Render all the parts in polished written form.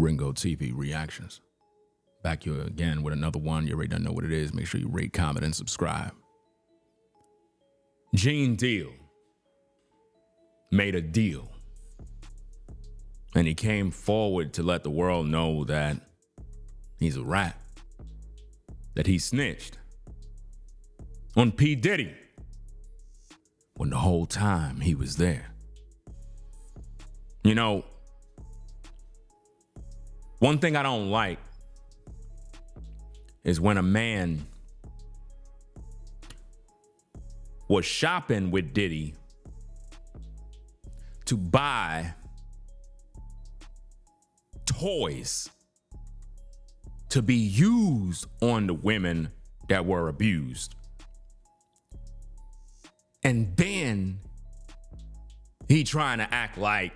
Ringo TV reactions. Back here again with another one. You already know what it is. Make sure you rate, comment, and subscribe. Gene Deal made a deal. And he came forward to let the world know that he's a rat. That he snitched on P.Diddy when the whole time he was there. You know, one thing I don't like is when a man was shopping with Diddy to buy toys to be used on the women that were abused. And then he trying to act like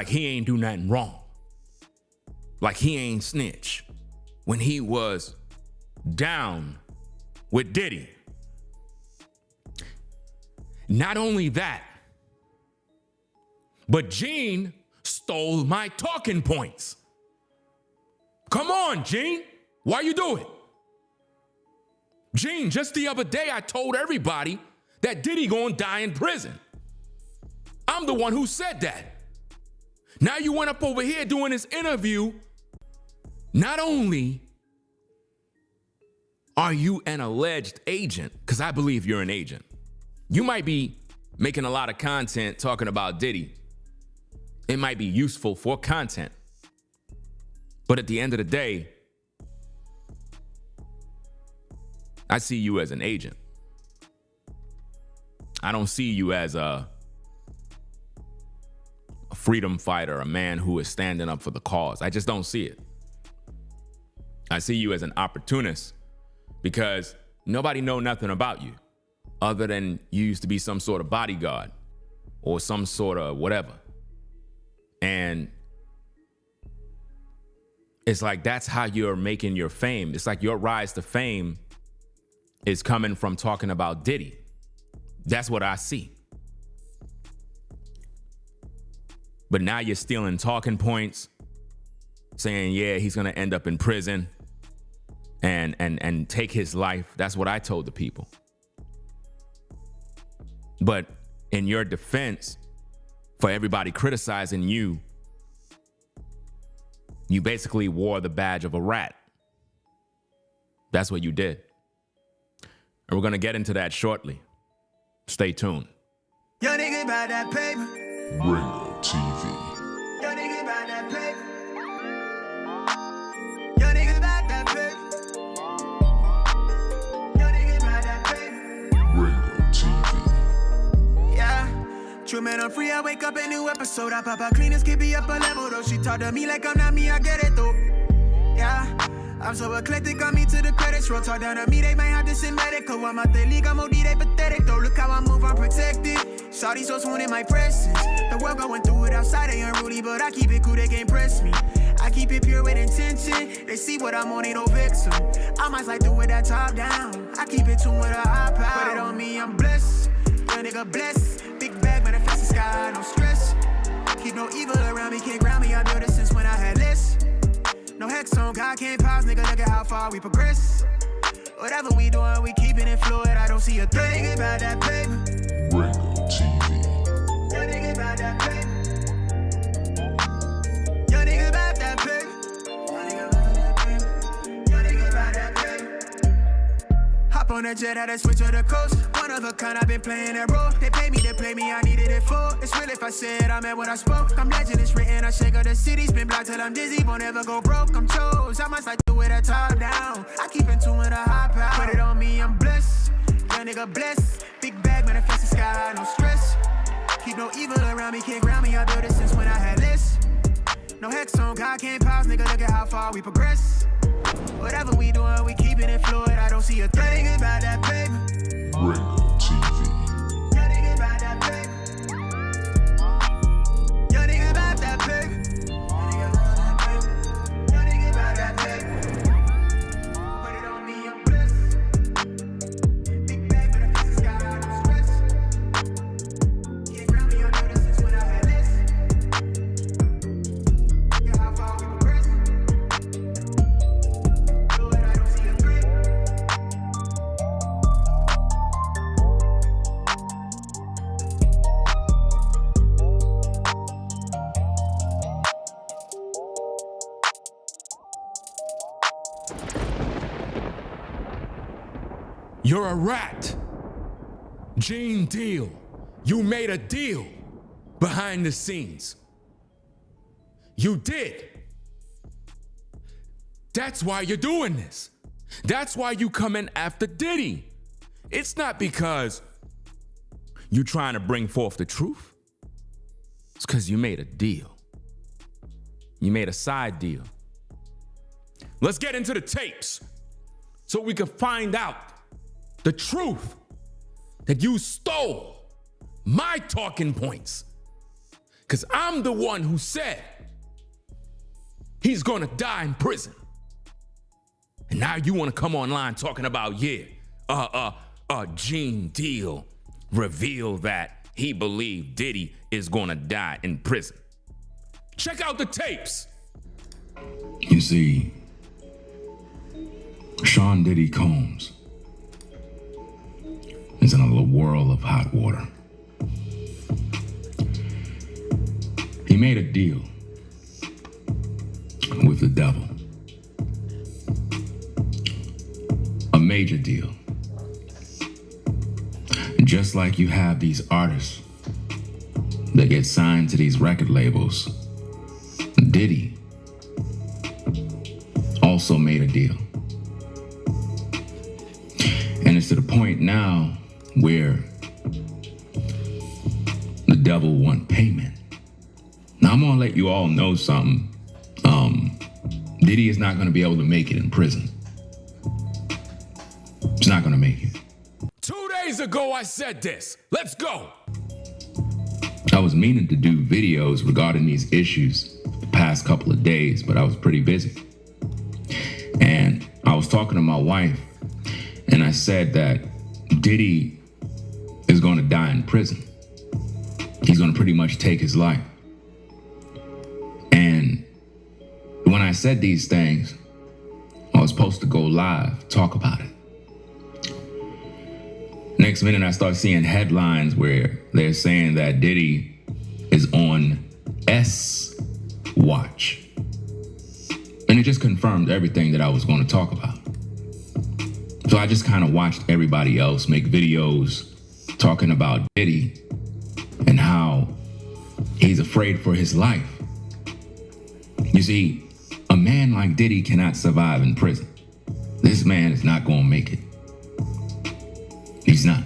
he ain't do nothing wrong. Like he ain't snitch when he was down with Diddy. Not only that, but Gene stole my talking points. Come on, Gene. Why you do it? Gene, just the other day, I told everybody that Diddy gonna die in prison. I'm the one who said that. Now you went up over here doing this interview. Not only are you an alleged agent, because I believe you're an agent. You might be making a lot of content talking about Diddy. It might be useful for content. But at the end of the day, I see you as an agent. I don't see you as a freedom fighter, a man who is standing up for the cause. I just don't see it. I see you as an opportunist because nobody know nothing about you other than you used to be some sort of bodyguard or some sort of whatever. And it's like that's how you're making your fame. It's like your rise to fame is coming from talking about Diddy. That's what I see. But now you're stealing talking points, saying, yeah, he's gonna end up in prison and take his life. That's what I told the people. But in your defense, for everybody criticizing you, you basically wore the badge of a rat. That's what you did. And we're gonna get into that shortly. Stay tuned. Your nigga about that paper. Ringo TV. Your nigga about that paper. Your nigga about that paper. Your nigga about that paper. Ringo TV. Yeah. True man, I'm free. I wake up a new episode. I pop out cleaners, keep me up a level though. She talk to me like I'm not me. I get it though. Yeah. I'm so eclectic, on me to the credits roll. Talk down to me, they might have to send medical. I'm out the league, I'm OD, they pathetic though. Look how I move, I'm protected. Shawty so swoon in my presence. The world going through it outside, they unruly, but I keep it cool, they can't press me. I keep it pure with intention. They see what I'm on, ain't no vixen. I might like do it that top down. I keep it tuned with a high power. Put it on me, I'm blessed. Young nigga blessed. Big bag, manifest the sky, no stress. Keep no evil around me, can't ground me. I built it since when I had less. No hex on, God can't pause, nigga, look at how far we progress. Whatever we doing, we keeping it fluid, I don't see a thing. Your nigga about that paper. Ringo TV. Your nigga about that paper. Your nigga about that paper. Your nigga about that paper. Hop on that jet, had to switch to the coast. One of a kind, I've been playing that role. They pay me, I needed it for. It's real if I said I meant what I spoke. I'm legend, it's written, I shake up the city. Spin block till I'm dizzy, won't ever go broke. I'm chose, I must like do it a top down. I keep in tune with a high power. Put it on me, I'm blessed. Young nigga blessed. Big bag, manifest the sky, no stress. Keep no evil around me, can't ground me. I built it since when I had less. No hex on, God can't pause, nigga, look at how far we progress. Whatever we doing, we keeping it fluid, I don't see a thing about that paper. Ringo TV. Your nigga about that paper. Your nigga about that paper. Your nigga about that paper. Put it on me, I'm blessed. Big bag, but I fix the sky, no stress. Can't ground me, I know this since when I had less. Yeah, how You're a rat. Gene Deal. You made a deal behind the scenes. You did. That's why you're doing this. That's why you coming after Diddy. It's not because you trying to bring forth the truth. It's because you made a deal. You made a side deal. Let's get into the tapes so we can find out the truth that you stole my talking points. Because I'm the one who said he's gonna die in prison. And now you wanna come online talking about, Gene Deal revealed that he believed Diddy is gonna die in prison. Check out the tapes. You see, Sean Diddy Combs is in a whirl of hot water. He made a deal with the devil. A major deal. Just like you have these artists that get signed to these record labels, Diddy also made a deal. And it's to the point now where the devil want payment. Now I'm gonna let you all know something. Diddy is not gonna be able to make it in prison. He's not gonna make it. 2 days ago I said this. Let's go. I was meaning to do videos regarding these issues the past couple of days, but I was pretty busy. And I was talking to my wife, and I said that Diddy is going to die in prison. He's going to pretty much take his life. And when I said these things, I was supposed to go live, talk about it. Next minute, I start seeing headlines where they're saying that Diddy is on S watch. And it just confirmed everything that I was going to talk about. So I just kind of watched everybody else make videos talking about Diddy and how he's afraid for his life. You see, a man like Diddy cannot survive in prison. This man is not going to make it. He's not.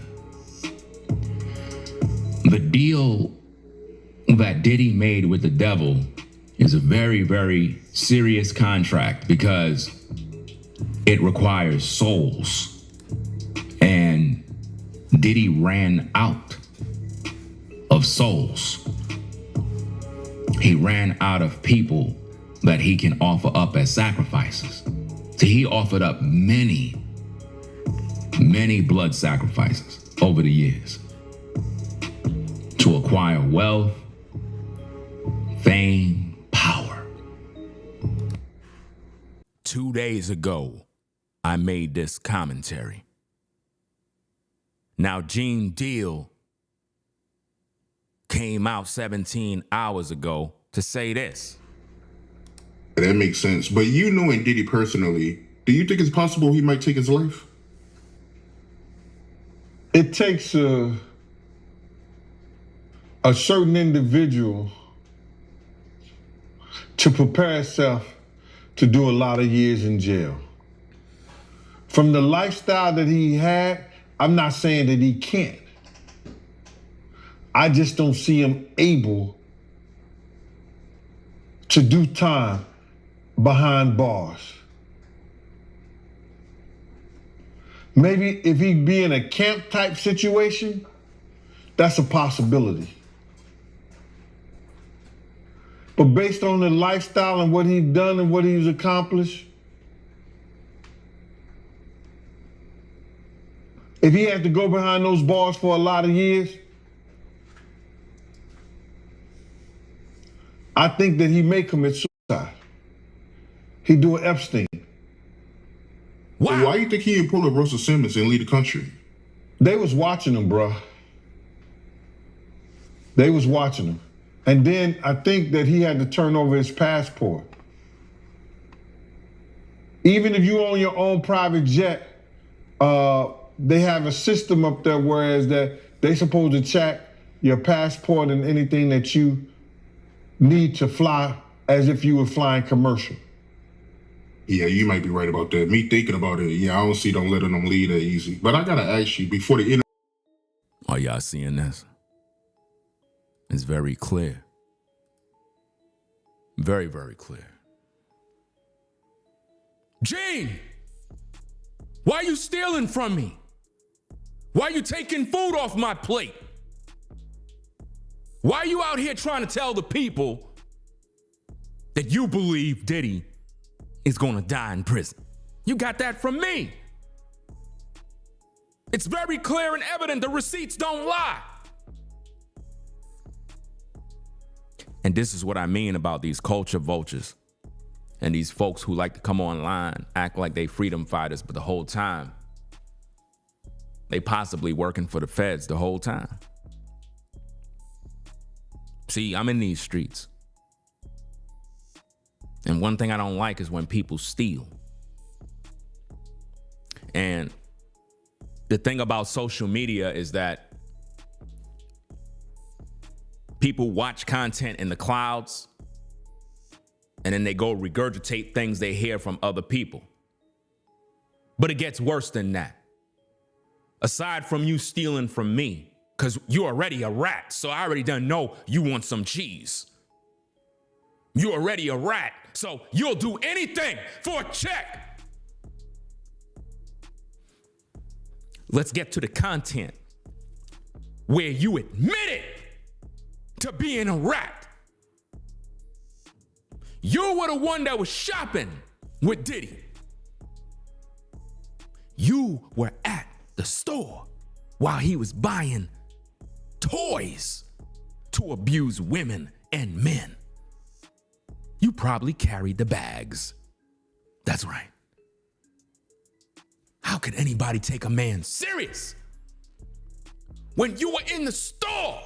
The deal that Diddy made with the devil is a very, very serious contract because it requires souls. And Diddy ran out of souls. He ran out of people that he can offer up as sacrifices. So he offered up many blood sacrifices over the years to acquire wealth, fame, power. 2 days ago, I made this commentary. Now, Gene Deal came out 17 hours ago to say this. That makes sense. But you knowing Diddy personally, do you think it's possible he might take his life? It takes a certain individual to prepare himself to do a lot of years in jail. From the lifestyle that he had, I'm not saying that he can't. I just don't see him able to do time behind bars. Maybe if he'd be in a camp type situation, that's a possibility. But based on the lifestyle and what he's done and what he's accomplished, if he had to go behind those bars for a lot of years, I think that he may commit suicide. He'd do an Epstein. Wow. Why do you think he didn't pull up Russell Simmons and lead the country? They was watching him, bro. They was watching him. And then I think that he had to turn over his passport. Even if you own your own private jet, they have a system up there whereas that they supposed to check your passport and anything that you need to fly as if you were flying commercial. Yeah, you might be right about that. Me thinking about it, yeah, I don't see them letting them leave that easy. But I gotta ask you, before the interview. Are y'all seeing this? It's very clear. Very, very clear. Gene, why are you stealing from me? Why are you taking food off my plate? Why are you out here trying to tell the people that you believe Diddy is gonna die in prison? You got that from me. It's very clear and evident. The receipts don't lie. And this is what I mean about these culture vultures and these folks who like to come online, act like they freedom fighters, but the whole time, they possibly working for the feds the whole time. See, I'm in these streets. And one thing I don't like is when people steal. And the thing about social media is that people watch content in the clouds and then they go regurgitate things they hear from other people. But it gets worse than that. Aside from you stealing from me, because you're already a rat, so I already done know you want some cheese. You're already a rat, so you'll do anything for a check. Let's get to the content where you admitted to being a rat. You were the one that was shopping with Diddy. You were at the store while he was buying toys to abuse women and men. You probably carried the bags. That's right. How could anybody take a man serious when you were in the store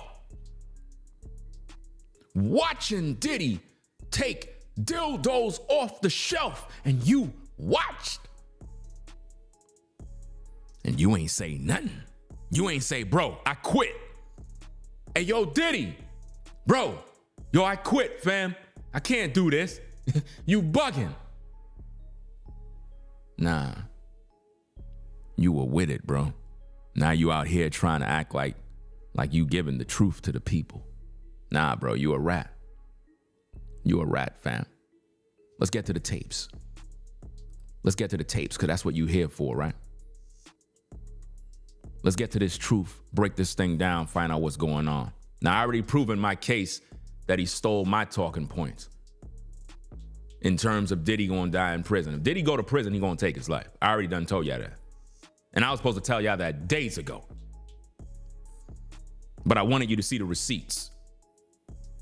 watching Diddy take dildos off the shelf and you watched? And you ain't say nothing. You ain't say, bro, I quit. Hey, yo, Diddy, bro, yo, I quit, fam. I can't do this. You bugging. Nah. You were with it, bro. Now you out here trying to act like you giving the truth to the people. Nah, bro, you a rat. You a rat, fam. Let's get to the tapes. Let's get to the tapes, because that's what you here for, right? Let's get to this truth, break this thing down, find out what's going on. Now, I already proven my case that he stole my talking points in terms of Diddy gonna die in prison. If Diddy go to prison, he gonna take his life. I already done told y'all that. And I was supposed to tell y'all that days ago. But I wanted you to see the receipts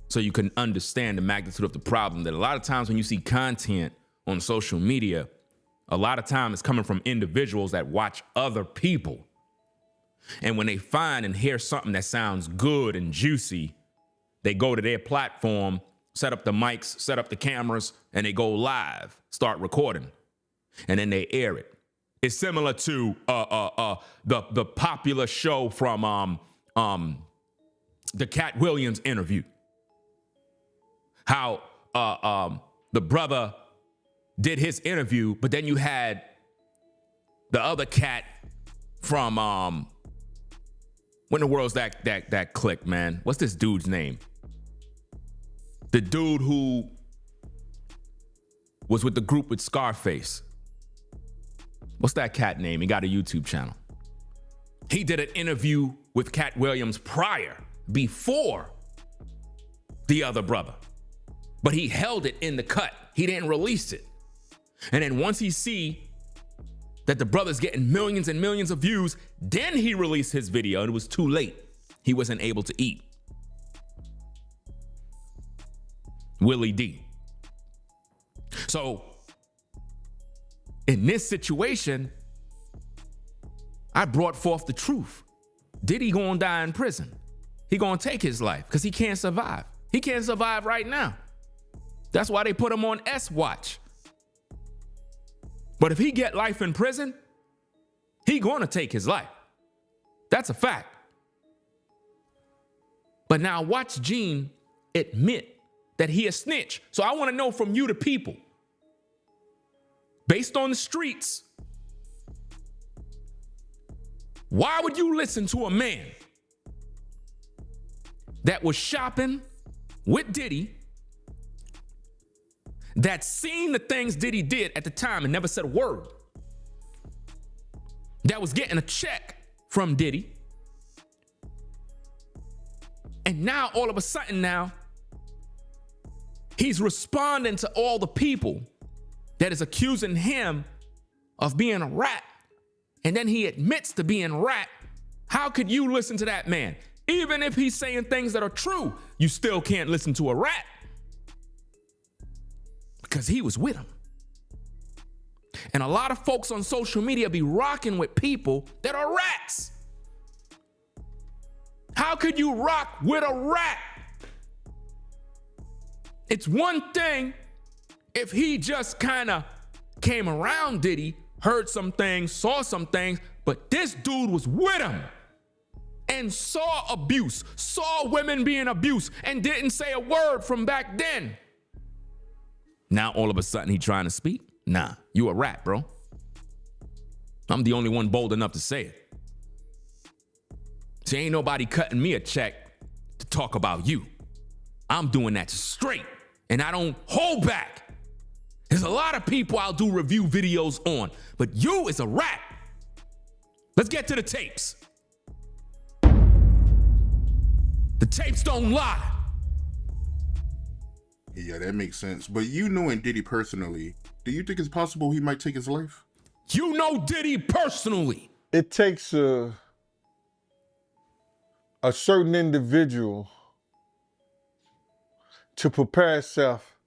so you can understand the magnitude of the problem. That a lot of times when you see content on social media, a lot of time it's coming from individuals that watch other people. And when they find and hear something that sounds good and juicy, they go to their platform, set up the mics, set up the cameras, and they go live, start recording, and then they air it. It's similar to the popular show from the Cat Williams interview. How the brother did his interview, but then you had the other cat from when the world's that click, man. What's this dude's name? The dude who was with the group with Scarface. What's that cat name? He got a YouTube channel. He did an interview with Cat Williams before the other brother. But he held it in the cut. He didn't release it. And then once he see that the brother's getting millions and millions of views, then he released his video, and it was too late. He wasn't able to eat. Willie D. So in this situation, I brought forth the truth. Diddy gonna die in prison. He gonna take his life because he can't survive. He can't survive right now. That's why they put him on S watch. But if he get life in prison, He gonna take his life. That's a fact. But now watch Gene admit that he a snitch. So I want to know from you, the people, based on the streets, why would you listen to a man that was shopping with Diddy, that seen the things Diddy did at the time and never said a word, that was getting a check from Diddy, and now all of a sudden now he's responding to all the people that is accusing him of being a rat, and then he admits to being a rat? How could you listen to that man? Even if he's saying things that are true, you still can't listen to a rat because he was with him. And a lot of folks on social media be rocking with people that are rats. How could you rock with a rat? It's one thing if he just kind of came around Diddy, heard some things, saw some things, but this dude was with him and saw abuse, saw women being abused, and didn't say a word from back then. Now all of a sudden he trying to speak? Nah, you a rat, bro. I'm the only one bold enough to say it. See, ain't nobody cutting me a check to talk about you. I'm doing that straight, and I don't hold back. There's a lot of people I'll do review videos on, but you is a rat. Let's get to the tapes. The tapes don't lie. Yeah, that makes sense. But you knowing Diddy personally, do you think it's possible he might take his life? You know Diddy personally. It takes a certain individual to prepare himself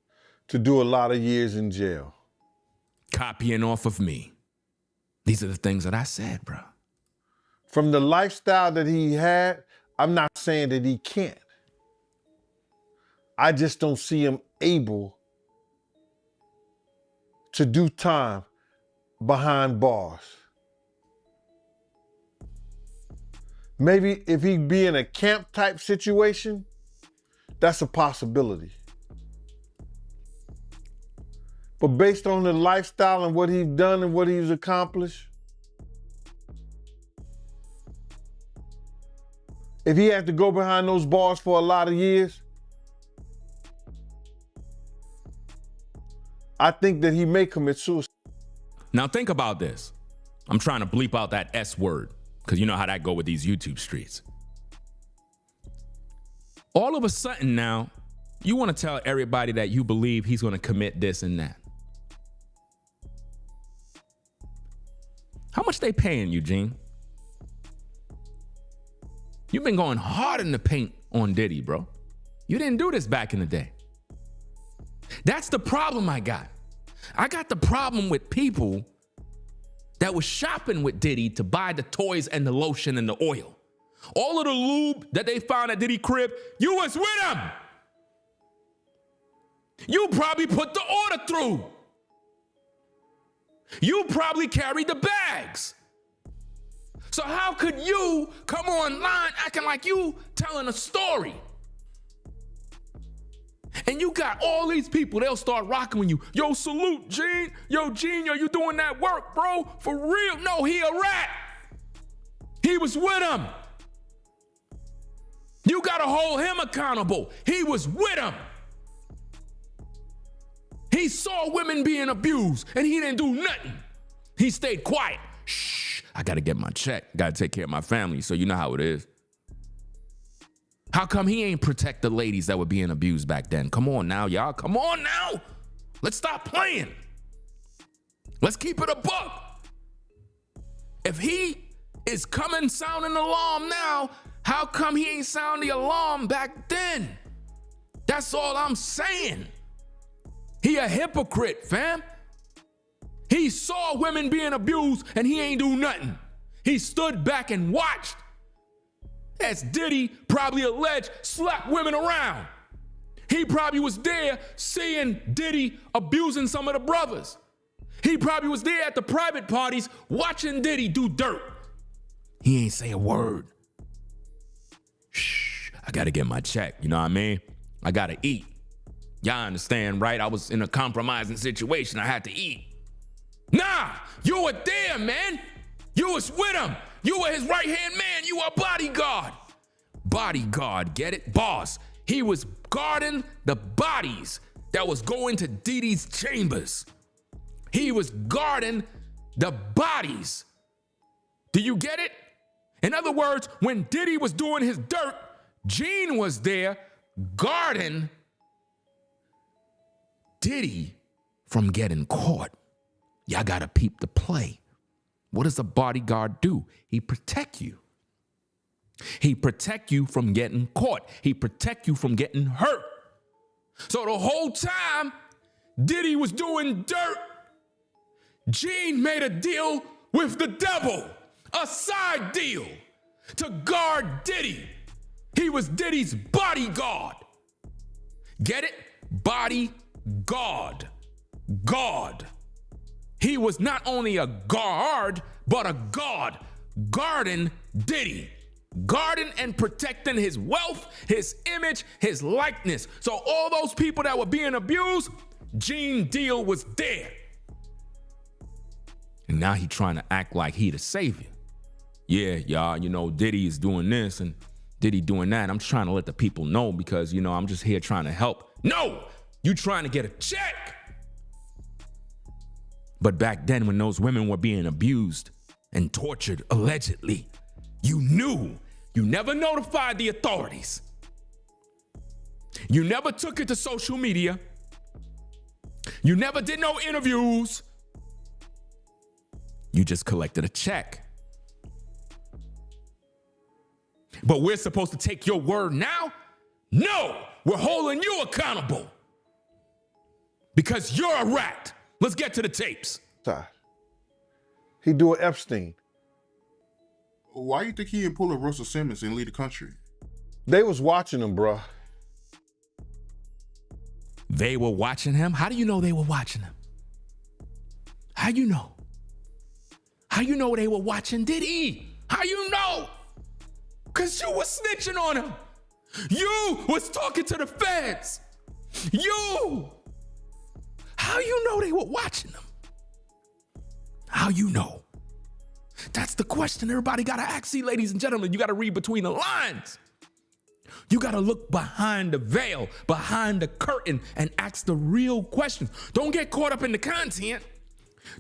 to do a lot of years in jail. Copying off of me. These are the things that I said, bro. From the lifestyle that he had, I'm not saying that he can't. I just don't see him able to do time behind bars. Maybe if he be in a camp type situation, that's a possibility. But based on the lifestyle and what he's done and what he's accomplished, if he had to go behind those bars for a lot of years, I think that he may commit suicide. Now think about this. I'm trying to bleep out that S word, because you know how that go with these YouTube streets. All of a sudden now, you want to tell everybody that you believe he's going to commit this and that. How much they paying you, Gene? You've been going hard in the paint on Diddy, bro. You didn't do this back in the day. That's the problem I got. I got the problem with people that was shopping with Diddy to buy the toys and the lotion and the oil. All of the lube that they found at Diddy crib, you was with him. You probably put the order through. You probably carried the bags. So how could you come online acting like you telling a story? And you got all these people, they'll start rocking with you. Yo, salute, Gene. Yo, Gene, you doing that work, bro? For real? No, he a rat. He was with him. You gotta hold him accountable. He was with him. He saw women being abused and he didn't do nothing. He stayed quiet. Shh, I gotta get my check. Gotta take care of my family, so you know how it is. How come he ain't protect the ladies that were being abused back then? Come on now, y'all. Come on now. Let's stop playing. Let's keep it a buck. If he is coming sounding the alarm now, how come he ain't sound the alarm back then? That's all I'm saying. He a hypocrite, fam. He saw women being abused and he ain't do nothing. He stood back and watched as Diddy, probably alleged, slapped women around. He probably was there seeing Diddy abusing some of the brothers. He probably was there at the private parties watching Diddy do dirt. He ain't say a word. Shh, I gotta get my check, you know what I mean? I gotta eat. Y'all understand, right? I was in a compromising situation. I had to eat. Nah, you were there, man. You was with him. You were his right-hand man. You were a bodyguard. Bodyguard, get it? Boss. He was guarding the bodies that was going to Diddy's chambers. He was guarding the bodies. Do you get it? In other words, when Diddy was doing his dirt, Gene was there guarding Diddy from getting caught. Y'all gotta peep the play. What does a bodyguard do? He protect you. He protect you from getting caught. He protect you from getting hurt. So the whole time Diddy was doing dirt, Gene made a deal with the devil, a side deal to guard Diddy. He was Diddy's bodyguard. Get it? Bodyguard. God. He was not only a guard, but a god guarding Diddy. Guarding and protecting his wealth, his image, his likeness. So all those people that were being abused, Gene Deal was there. And now he trying to act like he the savior. Yeah, y'all, you know, Diddy is doing this and Diddy doing that. I'm trying to let the people know because, you know, I'm just here trying to help. No, you trying to get a check. But back then when those women were being abused and tortured allegedly, you knew. You never notified the authorities. You never took it to social media. You never did no interviews. You just collected a check. But we're supposed to take your word now? No, we're holding you accountable. Because you're a rat. Let's get to the tapes. He do an Epstein. Why you think he didn't pull a Russell Simmons and leave the country? They was watching him, bruh. They were watching him? How do you know they were watching him? How you know? How you know they were watching Diddy? How you know? Because you was snitching on him. You was talking to the feds. You. How you know they were watching him? How you know? That's the question everybody gotta ask. See, ladies and gentlemen, you gotta read between the lines. You gotta look behind the veil, behind the curtain, and ask the real questions. Don't get caught up in the content.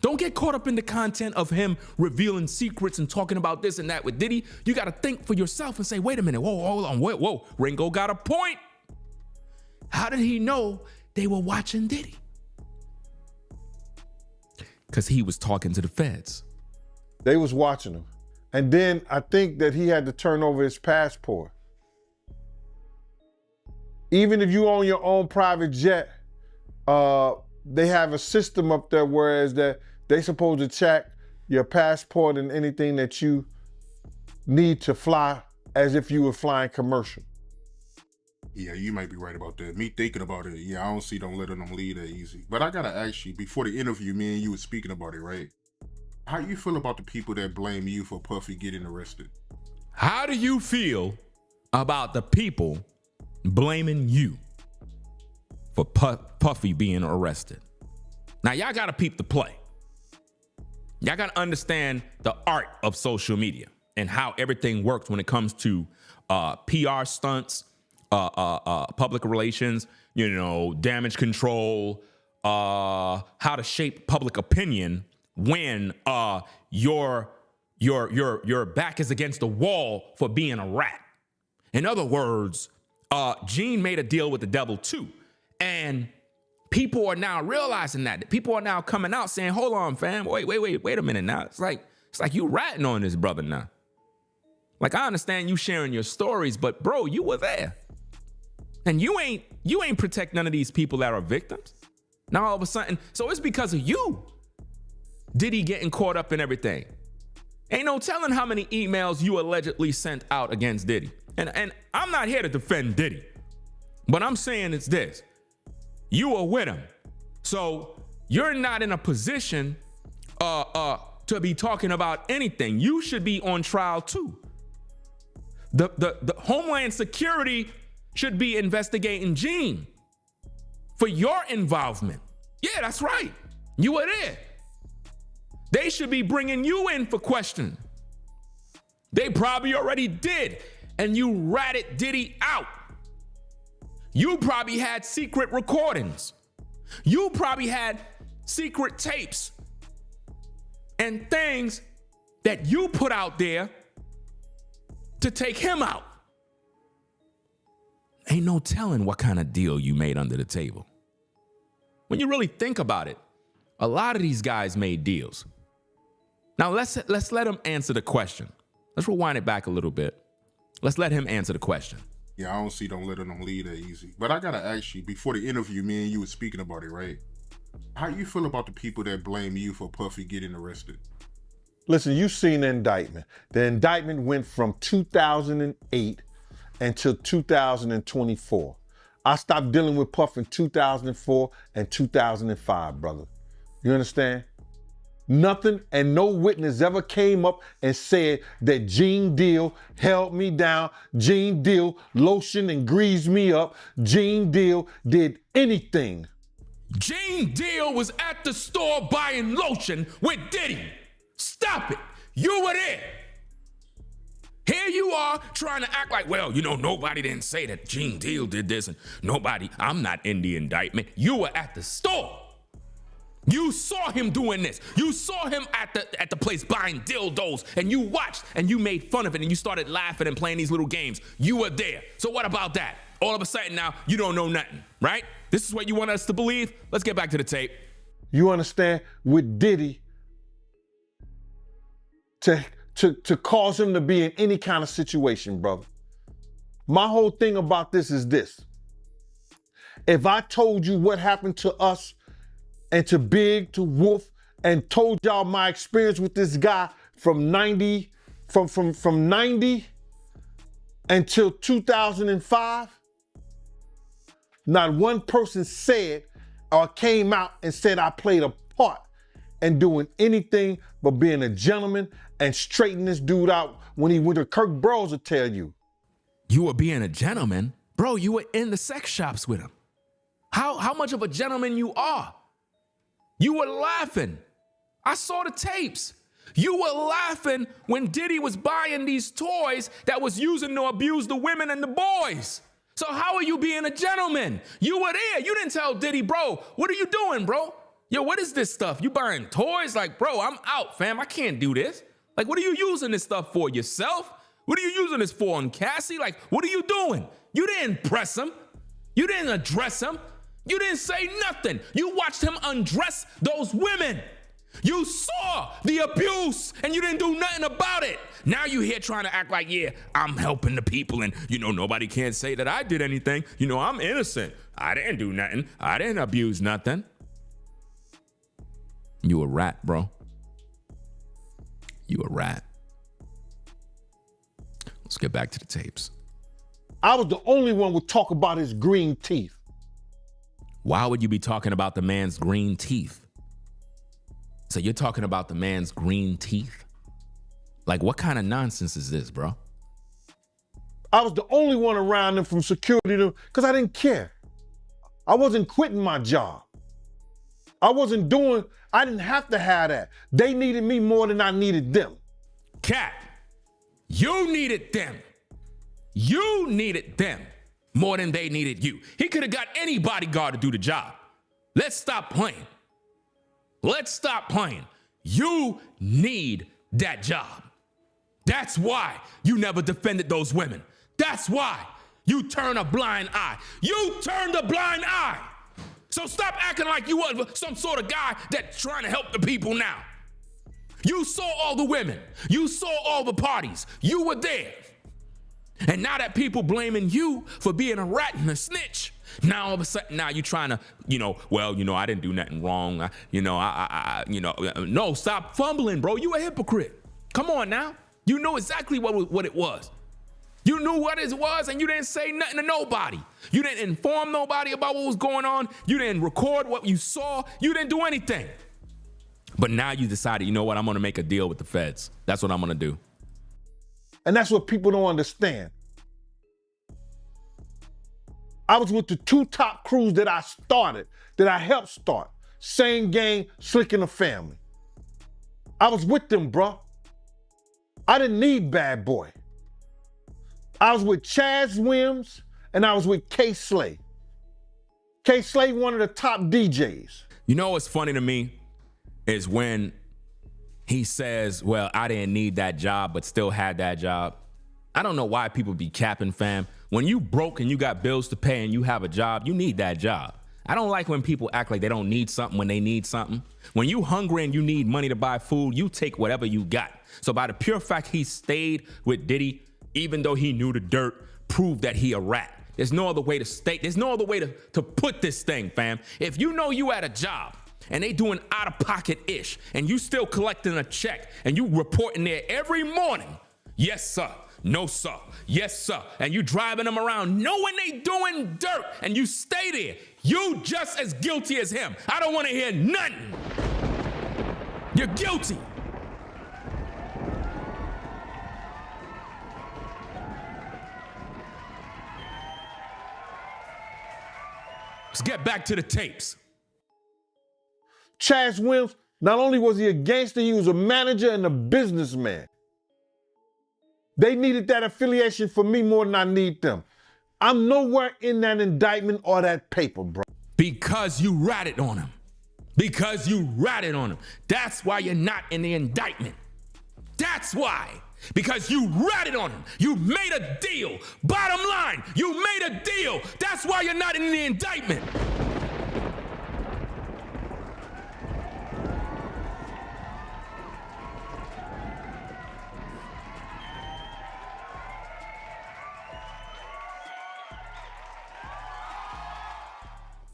Don't get caught up in the content of him revealing secrets and talking about this and that with Diddy. You gotta think for yourself and say, wait a minute, whoa, hold on, whoa. Ringo got a point. How did he know they were watching Diddy? Because he was talking to the feds. They was watching him. And then I think that he had to turn over his passport. Even if you own your own private jet, they have a system up there whereas that they supposed to check your passport and anything that you need to fly as if you were flying commercial. Yeah, you might be right about that. Me thinking about it, yeah, I don't see them letting them leave that easy. But I gotta ask you, before the interview, me and you were speaking about it, right? How you feel about the people that blame you for Puffy getting arrested? How do you feel about the people blaming you for Puffy being arrested? Now, y'all got to peep the play. Y'all got to understand the art of social media and how everything works when it comes to PR stunts, public relations, you know, damage control, how to shape public opinion when your back is against the wall for being a rat. In other words, Gene made a deal with the devil too. And people are now realizing that. People are now coming out saying, hold on, fam, wait a minute now. It's like you ratting on this brother now. Like, I understand you sharing your stories, but bro, you were there. And you ain't protect none of these people that are victims. Now all of a sudden, so it's because of you. Diddy getting caught up in everything. Ain't no telling how many emails you allegedly sent out against Diddy. And I'm not here to defend Diddy, but I'm saying it's this. You were with him. So you're not in a position to be talking about anything. You should be on trial too. The Homeland Security should be investigating Gene for your involvement. Yeah, that's right. You were there. They should be bringing you in for questioning. They probably already did, and you ratted Diddy out. You probably had secret recordings. You probably had secret tapes and things that you put out there to take him out. Ain't no telling what kind of deal you made under the table. When you really think about it, a lot of these guys made deals. Now let's let him answer the question. Let's rewind it back a little bit. Let's let him answer the question. Yeah, I don't see don't letting them lead that easy. But I gotta ask you, before the interview, me and you were speaking about it, right? How you feel about the people that blame you for Puffy getting arrested? Listen, you've seen the indictment. The indictment went from 2008 until 2024. I stopped dealing with Puff in 2004 and 2005, brother. You understand? Nothing and no witness ever came up and said that Gene Deal held me down, Gene Deal lotioned and greased me up, Gene Deal did anything. Gene Deal was at the store buying lotion with Diddy. Stop it. You were there. Here you are trying to act like, well, you know, nobody didn't say that Gene Deal did this and nobody, I'm not in the indictment. You were at the store. You saw him doing this. You saw him at the place buying dildos, and you watched and you made fun of it and you started laughing and playing these little games. You were there. So what about that? All of a sudden now you don't know nothing, right? This is what you want us to believe? Let's get back to the tape. You understand? With Diddy, to cause him to be in any kind of situation, brother. My whole thing about this is this. If I told you what happened to us and to Big, to Wolf, and told y'all my experience with this guy from 90 until 2005, not one person said or came out and said I played a part in doing anything but being a gentleman and straightening this dude out when he went to Kirk Bros will tell you. You were being a gentleman? Bro, you were in the sex shops with him. How much of a gentleman you are? You were laughing. I saw the tapes. You were laughing when Diddy was buying these toys that was using to abuse the women and the boys. So how are you being a gentleman? You were there. You didn't tell Diddy, bro, what are you doing, bro? Yo, what is this stuff? You buying toys? Like, bro, I'm out, fam. I can't do this. Like, what are you using this stuff for? Yourself? What are you using this for on Cassie? Like, what are you doing? You didn't press him. You didn't address him. You didn't say nothing. You watched him undress those women. You saw the abuse and you didn't do nothing about it. Now you here trying to act like, yeah, I'm helping the people and, you know, nobody can't say that I did anything. You know, I'm innocent. I didn't do nothing. I didn't abuse nothing. You a rat, bro. You a rat. Let's get back to the tapes. I was the only one who would talk about his green teeth. Why would you be talking about the man's green teeth? So you're talking about the man's green teeth? Like, what kind of nonsense is this, bro? I was the only one around them from security because I didn't care. I wasn't quitting my job. I didn't have to have that. They needed me more than I needed them. Cat, you needed them. You needed them more than they needed you. He could have got any bodyguard to do the job. Let's stop playing. Let's stop playing. You need that job. That's why you never defended those women. That's why you turn a blind eye. You turned a blind eye. So stop acting like you were some sort of guy that's trying to help the people now. You saw all the women. You saw all the parties. You were there. And now that people blaming you for being a rat and a snitch, now all of a sudden, now you trying to, I didn't do nothing wrong. No, stop fumbling, bro. You a hypocrite. Come on now. You know exactly what it was. You knew what it was and you didn't say nothing to nobody. You didn't inform nobody about what was going on. You didn't record what you saw. You didn't do anything. But now you decided, you know what, I'm gonna make a deal with the feds. That's what I'm gonna do. And that's what people don't understand. I was with the 2 top crews that I helped start. Same Gang, Slick and the Family. I was with them, bro. I didn't need Bad Boy. I was with Chaz Wims and I was with K Slay. K Slay, one of the top DJs. You know what's funny to me is when he says, well, I didn't need that job, but still had that job. I don't know why people be capping, fam. When you broke and you got bills to pay and you have a job, you need that job. I don't like when people act like they don't need something when they need something. When you hungry and you need money to buy food, you take whatever you got. So by the pure fact he stayed with Diddy, even though he knew the dirt, proved that he a rat. There's no other way to state, there's no other way to put this thing, fam. If you know you at a job and they doing out-of-pocket-ish and you still collecting a check and you reporting there every morning, yes, sir. No, sir. Yes, sir. And you driving them around knowing they doing dirt and you stay there. You just as guilty as him. I don't want to hear nothing. You're guilty. Let's get back to the tapes. Chaz Wims, not only was he a gangster, he was a manager and a businessman. They needed that affiliation for me more than I need them. I'm nowhere in that indictment or that paper, bro. Because you ratted on him. Because you ratted on him. That's why you're not in the indictment. That's why. Because you ratted on him. You made a deal. Bottom line, you made a deal. That's why you're not in the indictment.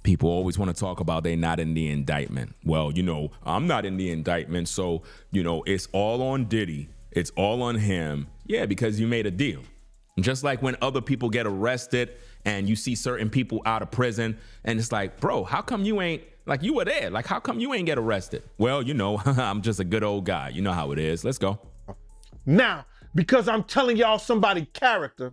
People always want to talk about they not in the indictment. Well, you know, I'm not in the indictment, so, you know, it's all on Diddy. It's all on him. Yeah, because you made a deal. Just like when other people get arrested and you see certain people out of prison and it's like, bro, how come you ain't, like you were there, like how come you ain't get arrested? Well, you know, I'm just a good old guy. You know how it is. Let's go. Now, because I'm telling y'all somebody's character,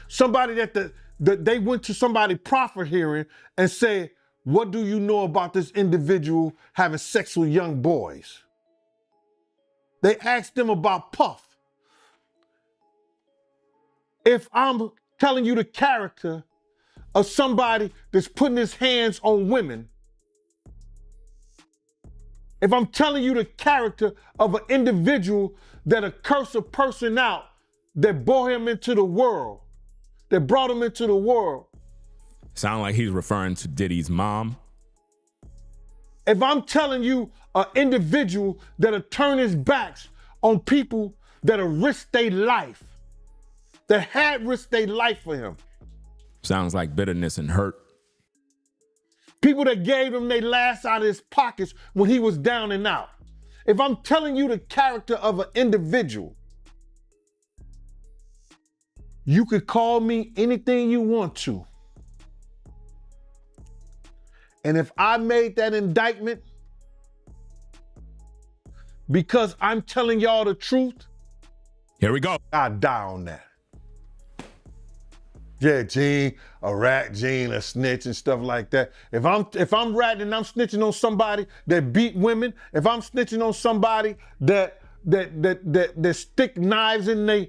somebody that they went to somebody proffer hearing and said, what do you know about this individual having sex with young boys? They asked them about Puff. If I'm telling you the character of somebody that's putting his hands on women, if I'm telling you the character of an individual that'll curse a person out that brought him into the world, that brought him into the world. Sound like he's referring to Diddy's mom. If I'm telling you an individual that'll turn his backs on people that'll risk their life, that had risked their life for him. Sounds like bitterness and hurt. People that gave him their last out of his pockets when he was down and out. If I'm telling you the character of an individual, you could call me anything you want to. And if I made that indictment because I'm telling y'all the truth, here we go. I die on that. Yeah, Gene, a rat, Gene, a snitch and stuff like that. If I'm ratting and I'm snitching on somebody that beat women, if I'm snitching on somebody that stick knives in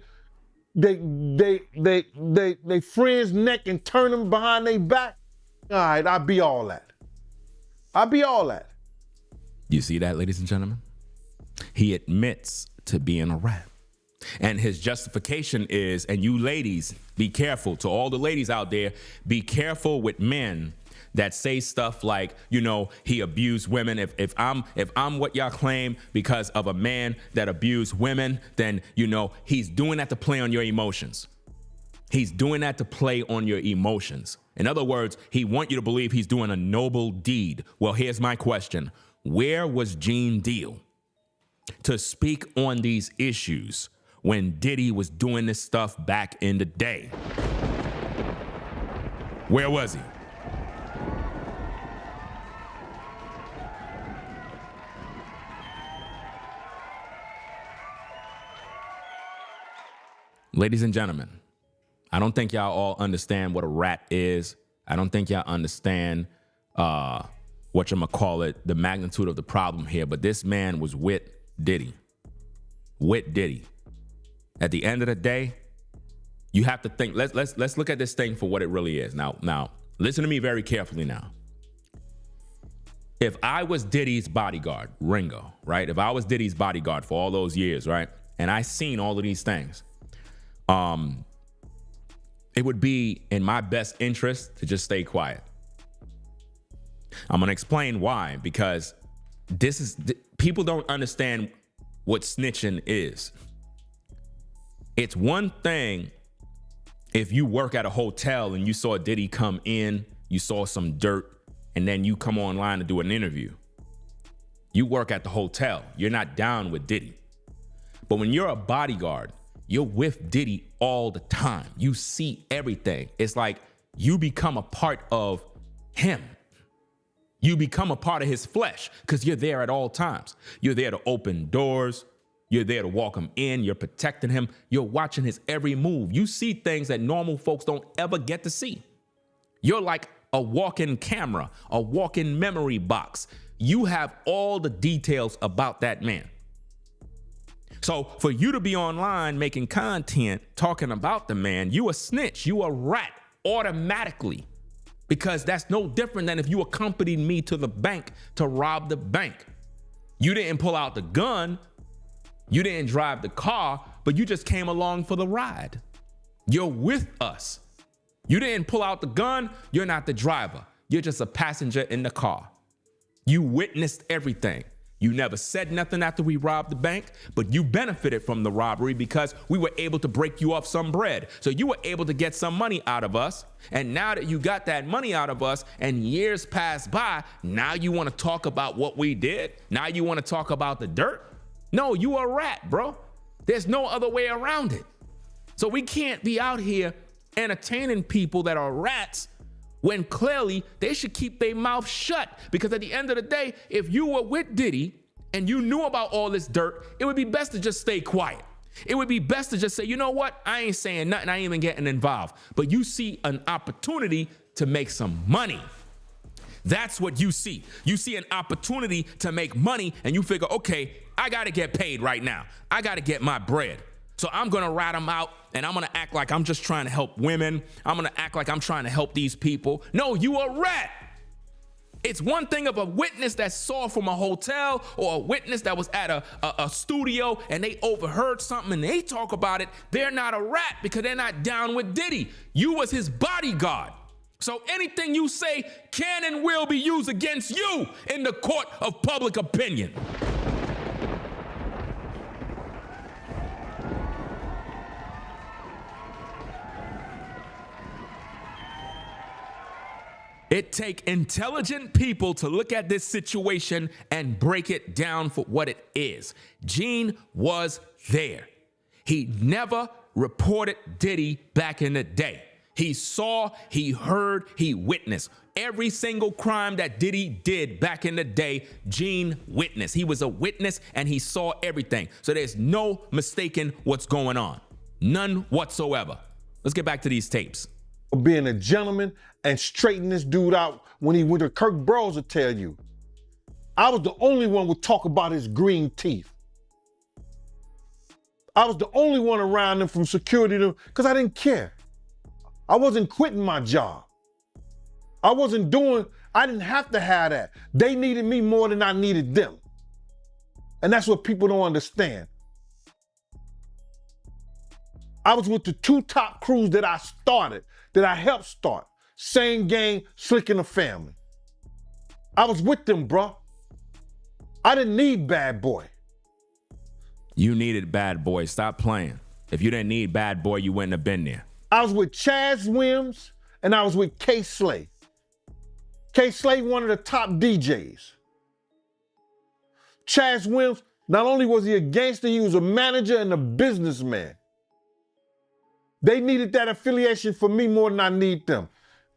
they friend's neck and turn them behind their back, all right, I'll be all that. I'll be all that. You see that, ladies and gentlemen? He admits to being a rat. And his justification is, and you ladies, be careful. To all the ladies out there, be careful with men that say stuff like, you know, he abused women. If I'm what y'all claim because of a man that abused women, then, you know, he's doing that to play on your emotions. He's doing that to play on your emotions. In other words, he wants you to believe he's doing a noble deed. Well, here's my question. Where was Gene Deal to speak on these issues when Diddy was doing this stuff back in the day? Where was he? Ladies and gentlemen, I don't think y'all all understand what a rat is. I don't think y'all understand whatchamacallit, the magnitude of the problem here, but this man was with Diddy. With Diddy. At the end of the day, you have to think, let's look at this thing for what it really is. Now, listen to me very carefully now. If I was Diddy's bodyguard, Ringo, right? If I was Diddy's bodyguard for all those years, right? And I seen all of these things, it would be in my best interest to just stay quiet. I'm gonna explain why, because people don't understand what snitching is. It's one thing if you work at a hotel and you saw Diddy come in, you saw some dirt, and then you come online to do an interview. You work at the hotel, you're not down with Diddy. But when you're a bodyguard, you're with Diddy all the time. You see everything. It's like you become a part of him. You become a part of his flesh because you're there at all times. You're there to open doors. You're there to walk him in. You're protecting him. You're watching his every move. You see things that normal folks don't ever get to see. You're like a walk-in camera, a walk-in memory box. You have all the details about that man. So for you to be online making content talking about the man, you a snitch, you a rat automatically, because that's no different than if you accompanied me to the bank to rob the bank. You didn't pull out the gun, you didn't drive the car, but you just came along for the ride. You're with us. You didn't pull out the gun, you're not the driver. You're just a passenger in the car. You witnessed everything. You never said nothing after we robbed the bank, but you benefited from the robbery because we were able to break you off some bread. So you were able to get some money out of us. And now that you got that money out of us and years passed by, now you want to talk about what we did? Now you want to talk about the dirt? No, you a rat, bro. There's no other way around it. So we can't be out here entertaining people that are rats when clearly they should keep their mouth shut. Because at the end of the day, if you were with Diddy and you knew about all this dirt, it would be best to just stay quiet. It would be best to just say, you know what? I ain't saying nothing. I ain't even getting involved. But you see an opportunity to make some money. That's what you see. You see an opportunity to make money and you figure, okay, I got to get paid right now. I got to get my bread. So I'm going to rat them out and I'm going to act like I'm just trying to help women. I'm going to act like I'm trying to help these people. No, you a rat. It's one thing of a witness that saw from a hotel or a witness that was at a studio and they overheard something and they talk about it. They're not a rat because they're not down with Diddy. You was his bodyguard. So anything you say can and will be used against you in the court of public opinion. It takes intelligent people to look at this situation and break it down for what it is. Gene was there. He never reported Diddy back in the day. He saw, he heard, he witnessed. Every single crime that Diddy did back in the day, Gene witnessed. He was a witness and he saw everything. So there's no mistaking what's going on. None whatsoever. Let's get back to these tapes. Being a gentleman and straighten this dude out when he went to Kirk Bros will tell you. I was the only one would talk about his green teeth. I was the only one around him from security because I didn't care. I wasn't quitting my job. I didn't have to have that. They needed me more than I needed them. And that's what people don't understand. I was with the two top crews that I helped start. Same Gang, Slick and the Family. I was with them, bro. I didn't need Bad Boy. You needed Bad Boy. Stop playing. If you didn't need Bad Boy, you wouldn't have been there. I was with Chaz Wims and I was with K Slay. K Slay, one of the top DJs. Chaz Wims, Not only was he a gangster, he was a manager and a businessman. They needed that affiliation for me more than I need them.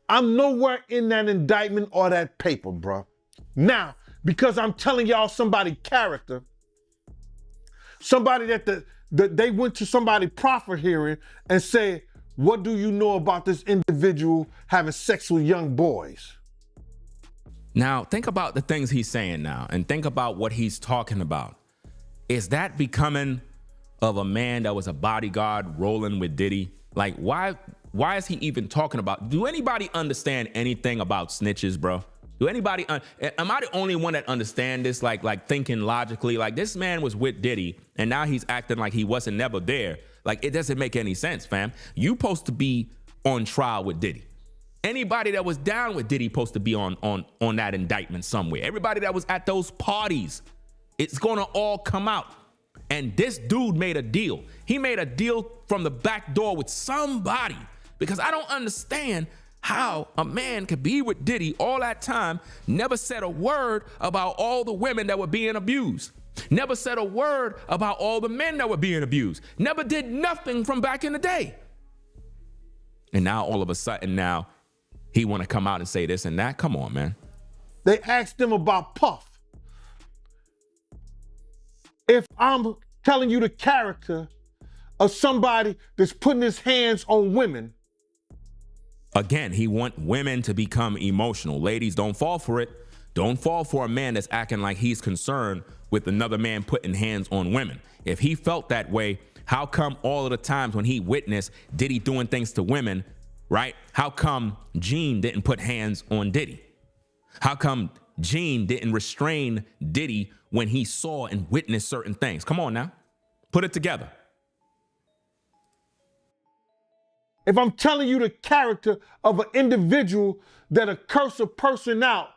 I'm nowhere in that indictment or that paper, bro. Now, because I'm telling y'all somebody's character, somebody that they went to somebody proffer hearing and say, what do you know about this individual having sex with young boys? Now, think about the things he's saying now and think about what he's talking about. Is that becoming of a man that was a bodyguard rolling with Diddy? Like, why is he even talking about? Do anybody understand anything about snitches, bro? Do anybody, am I the only one that understand this? Like thinking logically, like this man was with Diddy and now he's acting like he wasn't never there. Like, it doesn't make any sense, fam. You supposed to be on trial with Diddy. Anybody that was down with Diddy supposed to be on that indictment somewhere. Everybody that was at those parties, it's gonna all come out. And this dude made a deal. He made a deal from the back door with somebody, because I don't understand how a man could be with Diddy all that time, never said a word about all the women that were being abused, never said a word about all the men that were being abused, never did nothing from back in the day. And now all of a sudden now he want to come out and say this and that. Come on, man. They asked him about Puff. If I'm telling you the character of somebody that's putting his hands on women. Again, he want women to become emotional. Ladies, don't fall for it. Don't fall for a man that's acting like he's concerned with another man putting hands on women. If he felt that way, how come all of the times when he witnessed Diddy doing things to women, right? How come Gene didn't put hands on Diddy? How come Gene didn't restrain Diddy when he saw and witnessed certain things? Come on now, put it together. If I'm telling you the character of an individual that'll curse a person out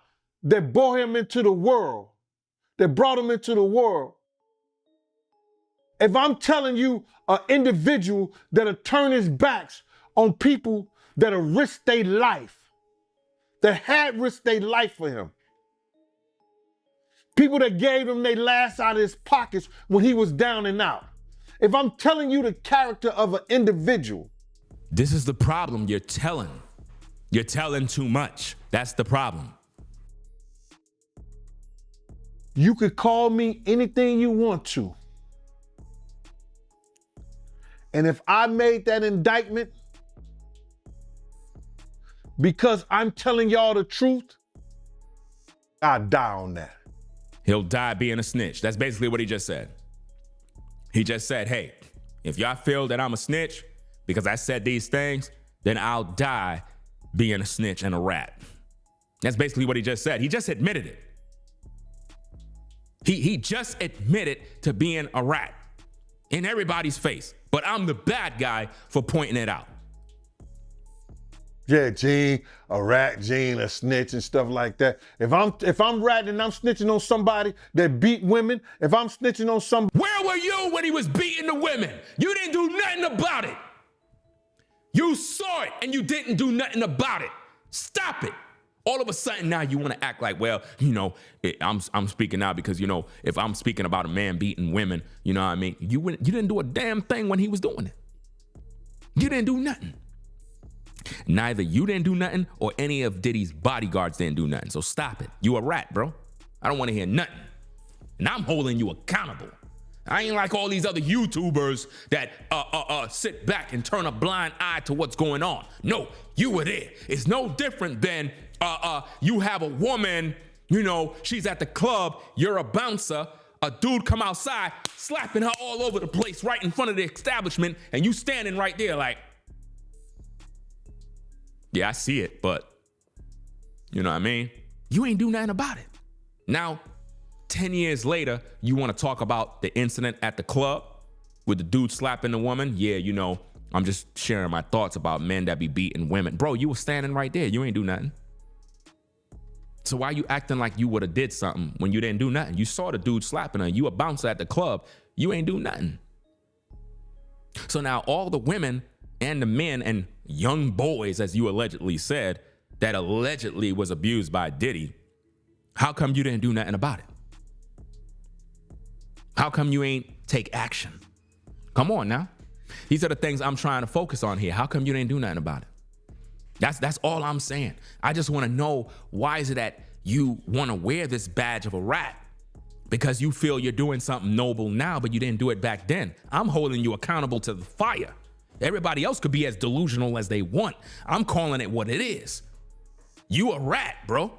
that brought him into the world, that brought him into the world. If I'm telling you an individual that'll turn his backs on people that'll risk their life, that had risked their life for him. People that gave him their last out of his pockets when he was down and out. If I'm telling you the character of an individual. This is the problem. You're telling too much. That's the problem. You could call me anything you want to. And if I made that indictment because I'm telling y'all the truth, I die on that. He'll die being a snitch. That's basically what he just said. He just said, hey, if y'all feel that I'm a snitch because I said these things, then I'll die being a snitch and a rat. That's basically what he just said. He just admitted it. He just admitted to being a rat in everybody's face, but I'm the bad guy for pointing it out. Yeah, Gene, a rat, Gene, a snitch and stuff like that. If I'm ratting and I'm snitching on somebody that beat women, if I'm snitching on somebody. Where were you when he was beating the women? You didn't do nothing about it. You saw it and you didn't do nothing about it. Stop it. All of a sudden now you want to act like, well, you know, I'm speaking now because, you know, if I'm speaking about a man beating women, you know what I mean? You didn't do a damn thing when he was doing it. You didn't do nothing. Neither you didn't do nothing or any of Diddy's bodyguards didn't do nothing. So stop it. You a rat, bro. I don't want to hear nothing. And I'm holding you accountable. I ain't like all these other YouTubers that sit back and turn a blind eye to what's going on. No, you were there. It's no different than you have a woman, you know, she's at the club, you're a bouncer, a dude come outside, slapping her all over the place right in front of the establishment, and you standing right there like, yeah, I see it, but you know what I mean? You ain't do nothing about it. Now, 10 years later, you want to talk about the incident at the club with the dude slapping the woman? Yeah, you know, I'm just sharing my thoughts about men that be beating women. Bro, you were standing right there. You ain't do nothing. So why you acting like you would have did something when you didn't do nothing? You saw the dude slapping her. You a bouncer at the club. You ain't do nothing. So now all the women and the men and young boys, as you allegedly said, that allegedly was abused by Diddy, how come you didn't do nothing about it? How come you ain't take action? Come on now. These are the things I'm trying to focus on here. How come you didn't do nothing about it? That's all I'm saying. I just want to know, why is it that you want to wear this badge of a rat? Because you feel you're doing something noble now, but you didn't do it back then. I'm holding you accountable to the fire. Everybody else could be as delusional as they want. I'm calling it what it is. You a rat, bro.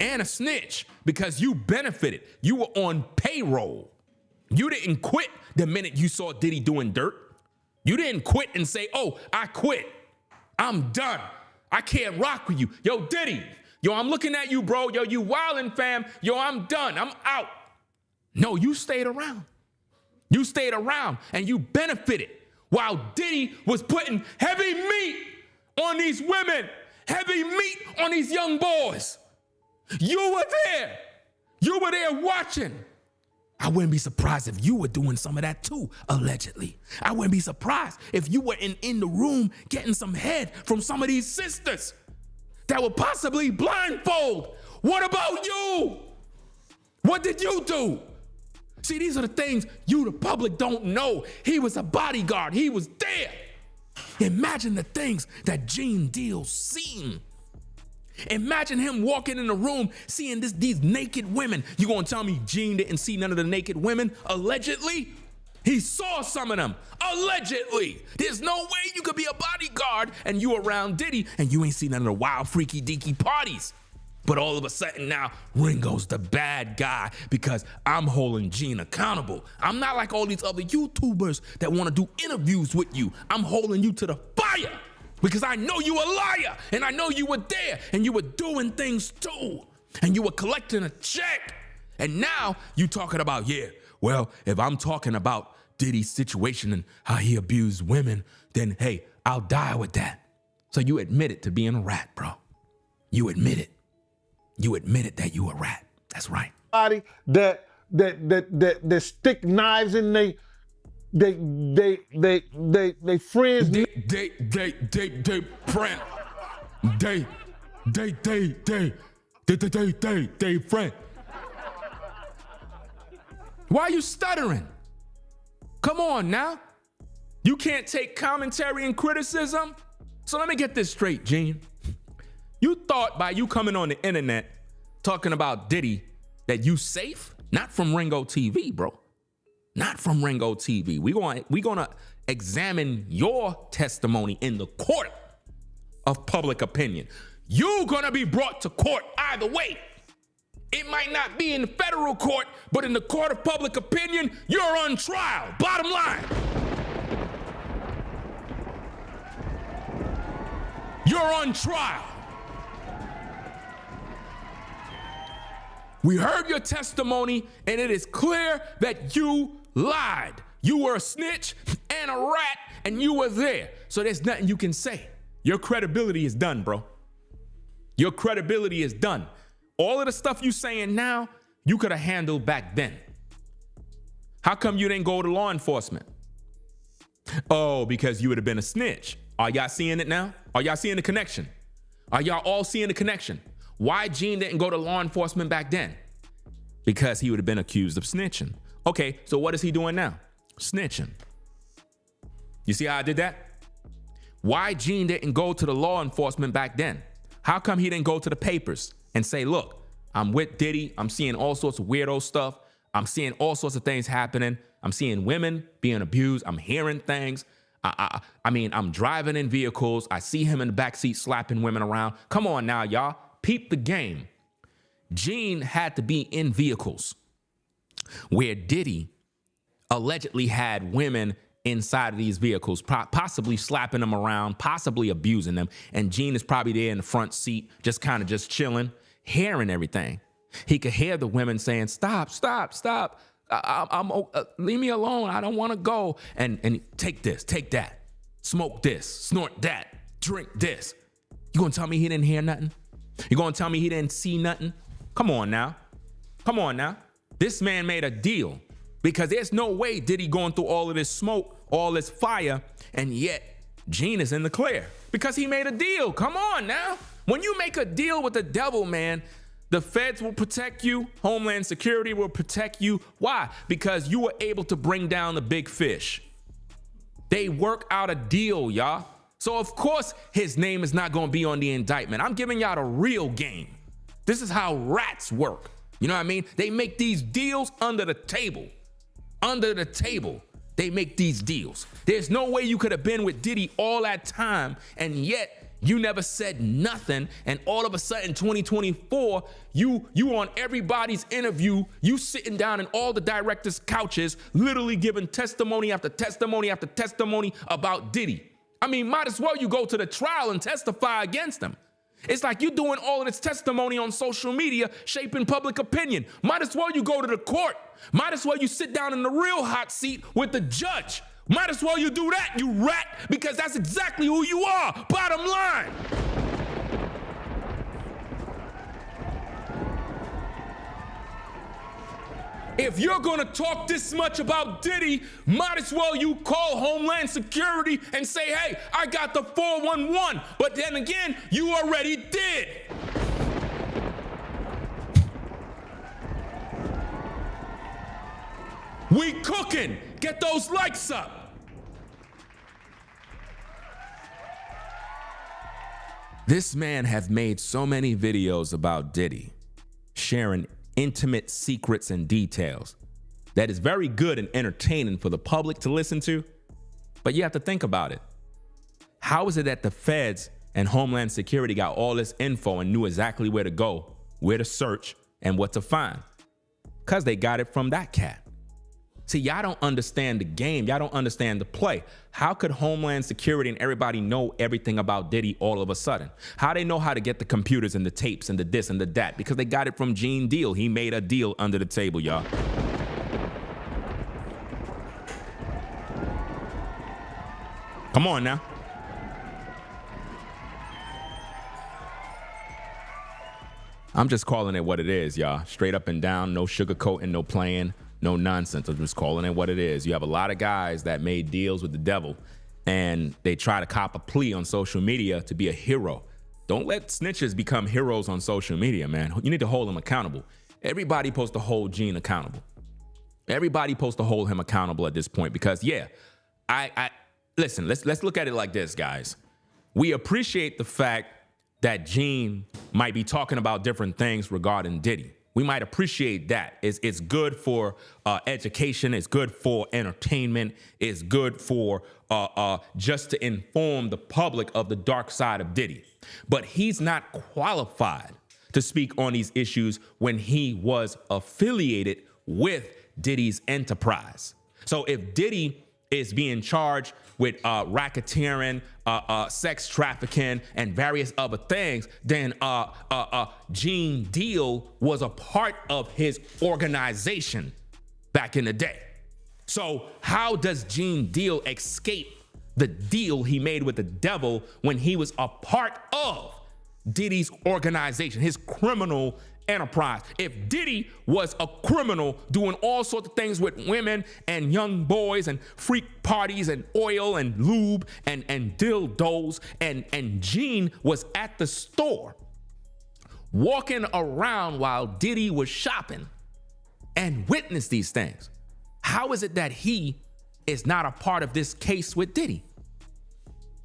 And a snitch, because you benefited. You were on payroll. You didn't quit the minute you saw Diddy doing dirt. You didn't quit and say, oh, I quit. I'm done. I can't rock with you. Yo, Diddy, yo, I'm looking at you, bro. Yo, you wildin', fam. Yo, I'm done. I'm out. No, you stayed around. You stayed around and you benefited while Diddy was putting heavy meat on these women, heavy meat on these young boys. You were there. You were there watching. I wouldn't be surprised if you were doing some of that too, allegedly. I wouldn't be surprised if you were in the room getting some head from some of these sisters that were possibly blindfold. What about you? What did you do? See, these are the things you, the public, don't know. He was a bodyguard. He was there. Imagine the things that Gene Deal seen. Imagine him walking in the room seeing these naked women. You gonna tell me Gene didn't see none of the naked women? Allegedly? He saw some of them. Allegedly. There's no way you could be a bodyguard and you around Diddy and you ain't seen none of the wild, freaky, deaky parties. But all of a sudden now, Ringo's the bad guy because I'm holding Gene accountable. I'm not like all these other YouTubers that want to do interviews with you. I'm holding you to the fire because I know you a liar and I know you were there and you were doing things too. And you were collecting a check. And now you talking about, yeah, well, if I'm talking about Diddy's situation and how he abused women, then hey, I'll die with that. So you admitted to being a rat, bro. You admit it. You admitted that you a rat. That's right. Body that stick knives in they friends. They friend. They friend. Why are you stuttering? Come on now. You can't take commentary and criticism? So let me get this straight, Gene. You thought by you coming on the internet talking about Diddy that you safe? Not from Ringo TV, bro. Not from Ringo TV. We gonna examine your testimony in the court of public opinion. You're gonna be brought to court either way. It might not be in the federal court, but in the court of public opinion, you're on trial. Bottom line. You're on trial. We heard your testimony, and it is clear that you lied. You were a snitch and a rat, and you were there. So there's nothing you can say. Your credibility is done, bro. Your credibility is done. All of the stuff you saying now, you could have handled back then. How come you didn't go to law enforcement? Oh, because you would have been a snitch. Are y'all seeing it now? Are y'all seeing the connection? Are y'all all seeing the connection? Why Gene didn't go to law enforcement back then? Because he would have been accused of snitching. Okay, so what is he doing now? Snitching. You see how I did that? Why Gene didn't go to the law enforcement back then? How come he didn't go to the papers and say, look, I'm with Diddy. I'm seeing all sorts of weirdo stuff. I'm seeing all sorts of things happening. I'm seeing women being abused. I'm hearing things. I mean, I'm driving in vehicles. I see him in the backseat slapping women around. Come on now, y'all. Peep the game. Gene had to be in vehicles where Diddy allegedly had women inside of these vehicles, possibly slapping them around, possibly abusing them. And Gene is probably there in the front seat, just kind of just chilling, hearing everything. He could hear the women saying, stop, stop, stop. Leave me alone. I don't want to go. And take this, take that, smoke this, snort that, drink this. You gonna tell me he didn't hear nothing? You gonna tell me he didn't see nothing? Come on now. Come on now. This man made a deal because there's no way Diddy going through all of this smoke, all this fire, and yet Gene is in the clear because he made a deal. Come on now. When you make a deal with the devil, man, The feds will protect you. Homeland Security will protect you. Why? Because you were able to bring down the big fish. They work out a deal, y'all. So of course his name is not going to be on the indictment. I'm giving y'all the real game. This is how rats work. You know what I mean? They make these deals under the table. Under the table, they make these deals. There's no way you could have been with Diddy all that time, and yet you never said nothing. And all of a sudden, 2024, you on everybody's interview, you sitting down in all the directors' couches, literally giving testimony after testimony after testimony about Diddy. I mean, might as well you go to the trial and testify against him. It's like you doing all of this testimony on social media, shaping public opinion. Might as well you go to the court. Might as well you sit down in the real hot seat with the judge. Might as well you do that, you rat, because that's exactly who you are, bottom line. If you're gonna talk this much about Diddy, might as well you call Homeland Security and say, hey, I got the 411. But then again, you already did. We cooking. Get those likes up. This man have made so many videos about Diddy, sharing intimate secrets and details that is very good and entertaining for the public to listen to. But you have to think about it. How is it that the feds and Homeland Security got all this info and knew exactly where to go, where to search, and what to find? Because they got it from that cat. See, y'all don't understand the game. Y'all don't understand the play. How could Homeland Security and everybody know everything about Diddy all of a sudden? How they know how to get the computers and the tapes and the this and the that? Because they got it from Gene Deal. He made a deal under the table, y'all. Come on now. I'm just calling it what it is, y'all. Straight up and down, no sugarcoating, no playing. No nonsense. I'm just calling it what it is. You have a lot of guys that made deals with the devil and they try to cop a plea on social media to be a hero. Don't let snitches become heroes on social media, man. You need to hold them accountable. Everybody supposed to hold Gene accountable. Everybody supposed to hold him accountable at this point because, yeah, listen, let's look at it like this, guys. We appreciate the fact that Gene might be talking about different things regarding Diddy. We might appreciate that. It's good for education. It's good for entertainment. It's good for just to inform the public of the dark side of Diddy. But he's not qualified to speak on these issues when he was affiliated with Diddy's enterprise. So if Diddy is being charged with racketeering, sex trafficking, and various other things, then Gene Deal was a part of his organization back in the day. So how does Gene Deal escape the deal he made with the devil when he was a part of Diddy's organization, his criminal enterprise? If Diddy was a criminal doing all sorts of things with women and young boys and freak parties and oil and lube and dildos, and Gene was at the store walking around while Diddy was shopping and witnessed these things, how is it that he is not a part of this case with Diddy?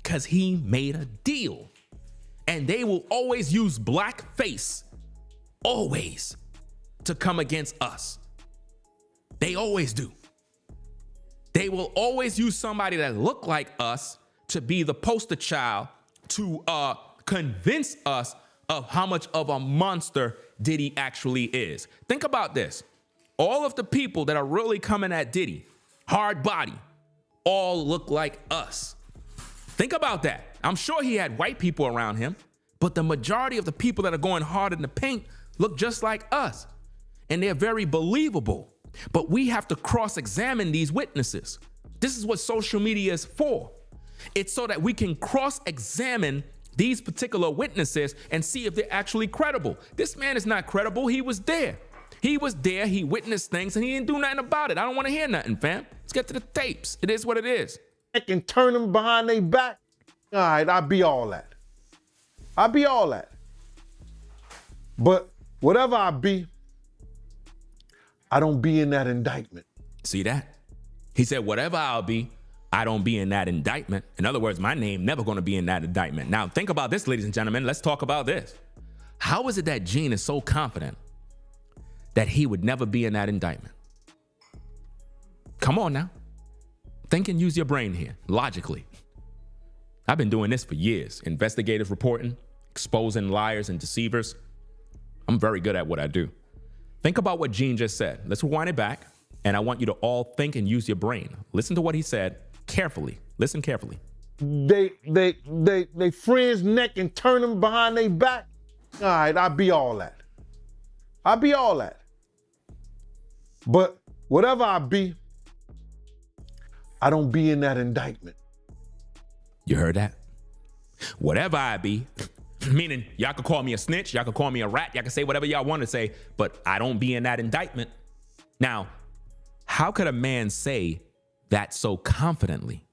Because he made a deal. And they will always use blackface, always, to come against us. They always do. They will always use somebody that look like us to be the poster child to convince us of how much of a monster Diddy actually is. Think about this. All of the people that are really coming at Diddy, hard body, all look like us. Think about that. I'm sure he had white people around him, but the majority of the people that are going hard in the paint look just like us, and they're very believable. But we have to cross-examine these witnesses. This is what social media is for. It's so that we can cross-examine these particular witnesses and see if they're actually credible. This man is not credible. He was there. He was there. He witnessed things, and he didn't do nothing about it. I don't want to hear nothing, fam. Let's get to the tapes. It is what it is. And turn them behind their back. All right, I'll be all that. I'll be all that. But whatever I be, I don't be in that indictment. See that? He said, whatever I'll be, I don't be in that indictment. In other words, my name never going to be in that indictment. Now, think about this, ladies and gentlemen. Let's talk about this. How is it that Gene is so confident that he would never be in that indictment? Come on now. Think and use your brain here, logically. I've been doing this for years. Investigative reporting, exposing liars and deceivers. I'm very good at what I do. Think about what Gene just said. Let's rewind it back, and I want you to all think and use your brain. Listen to what he said carefully. Listen carefully. They friends neck and turn them behind their back. All right, I'll be all that. I'll be all that. But whatever I be, I don't be in that indictment. You heard that? Whatever I be, meaning y'all could call me a snitch, y'all could call me a rat, y'all could say whatever y'all want to say, but I don't be in that indictment. Now, how could a man say that so confidently?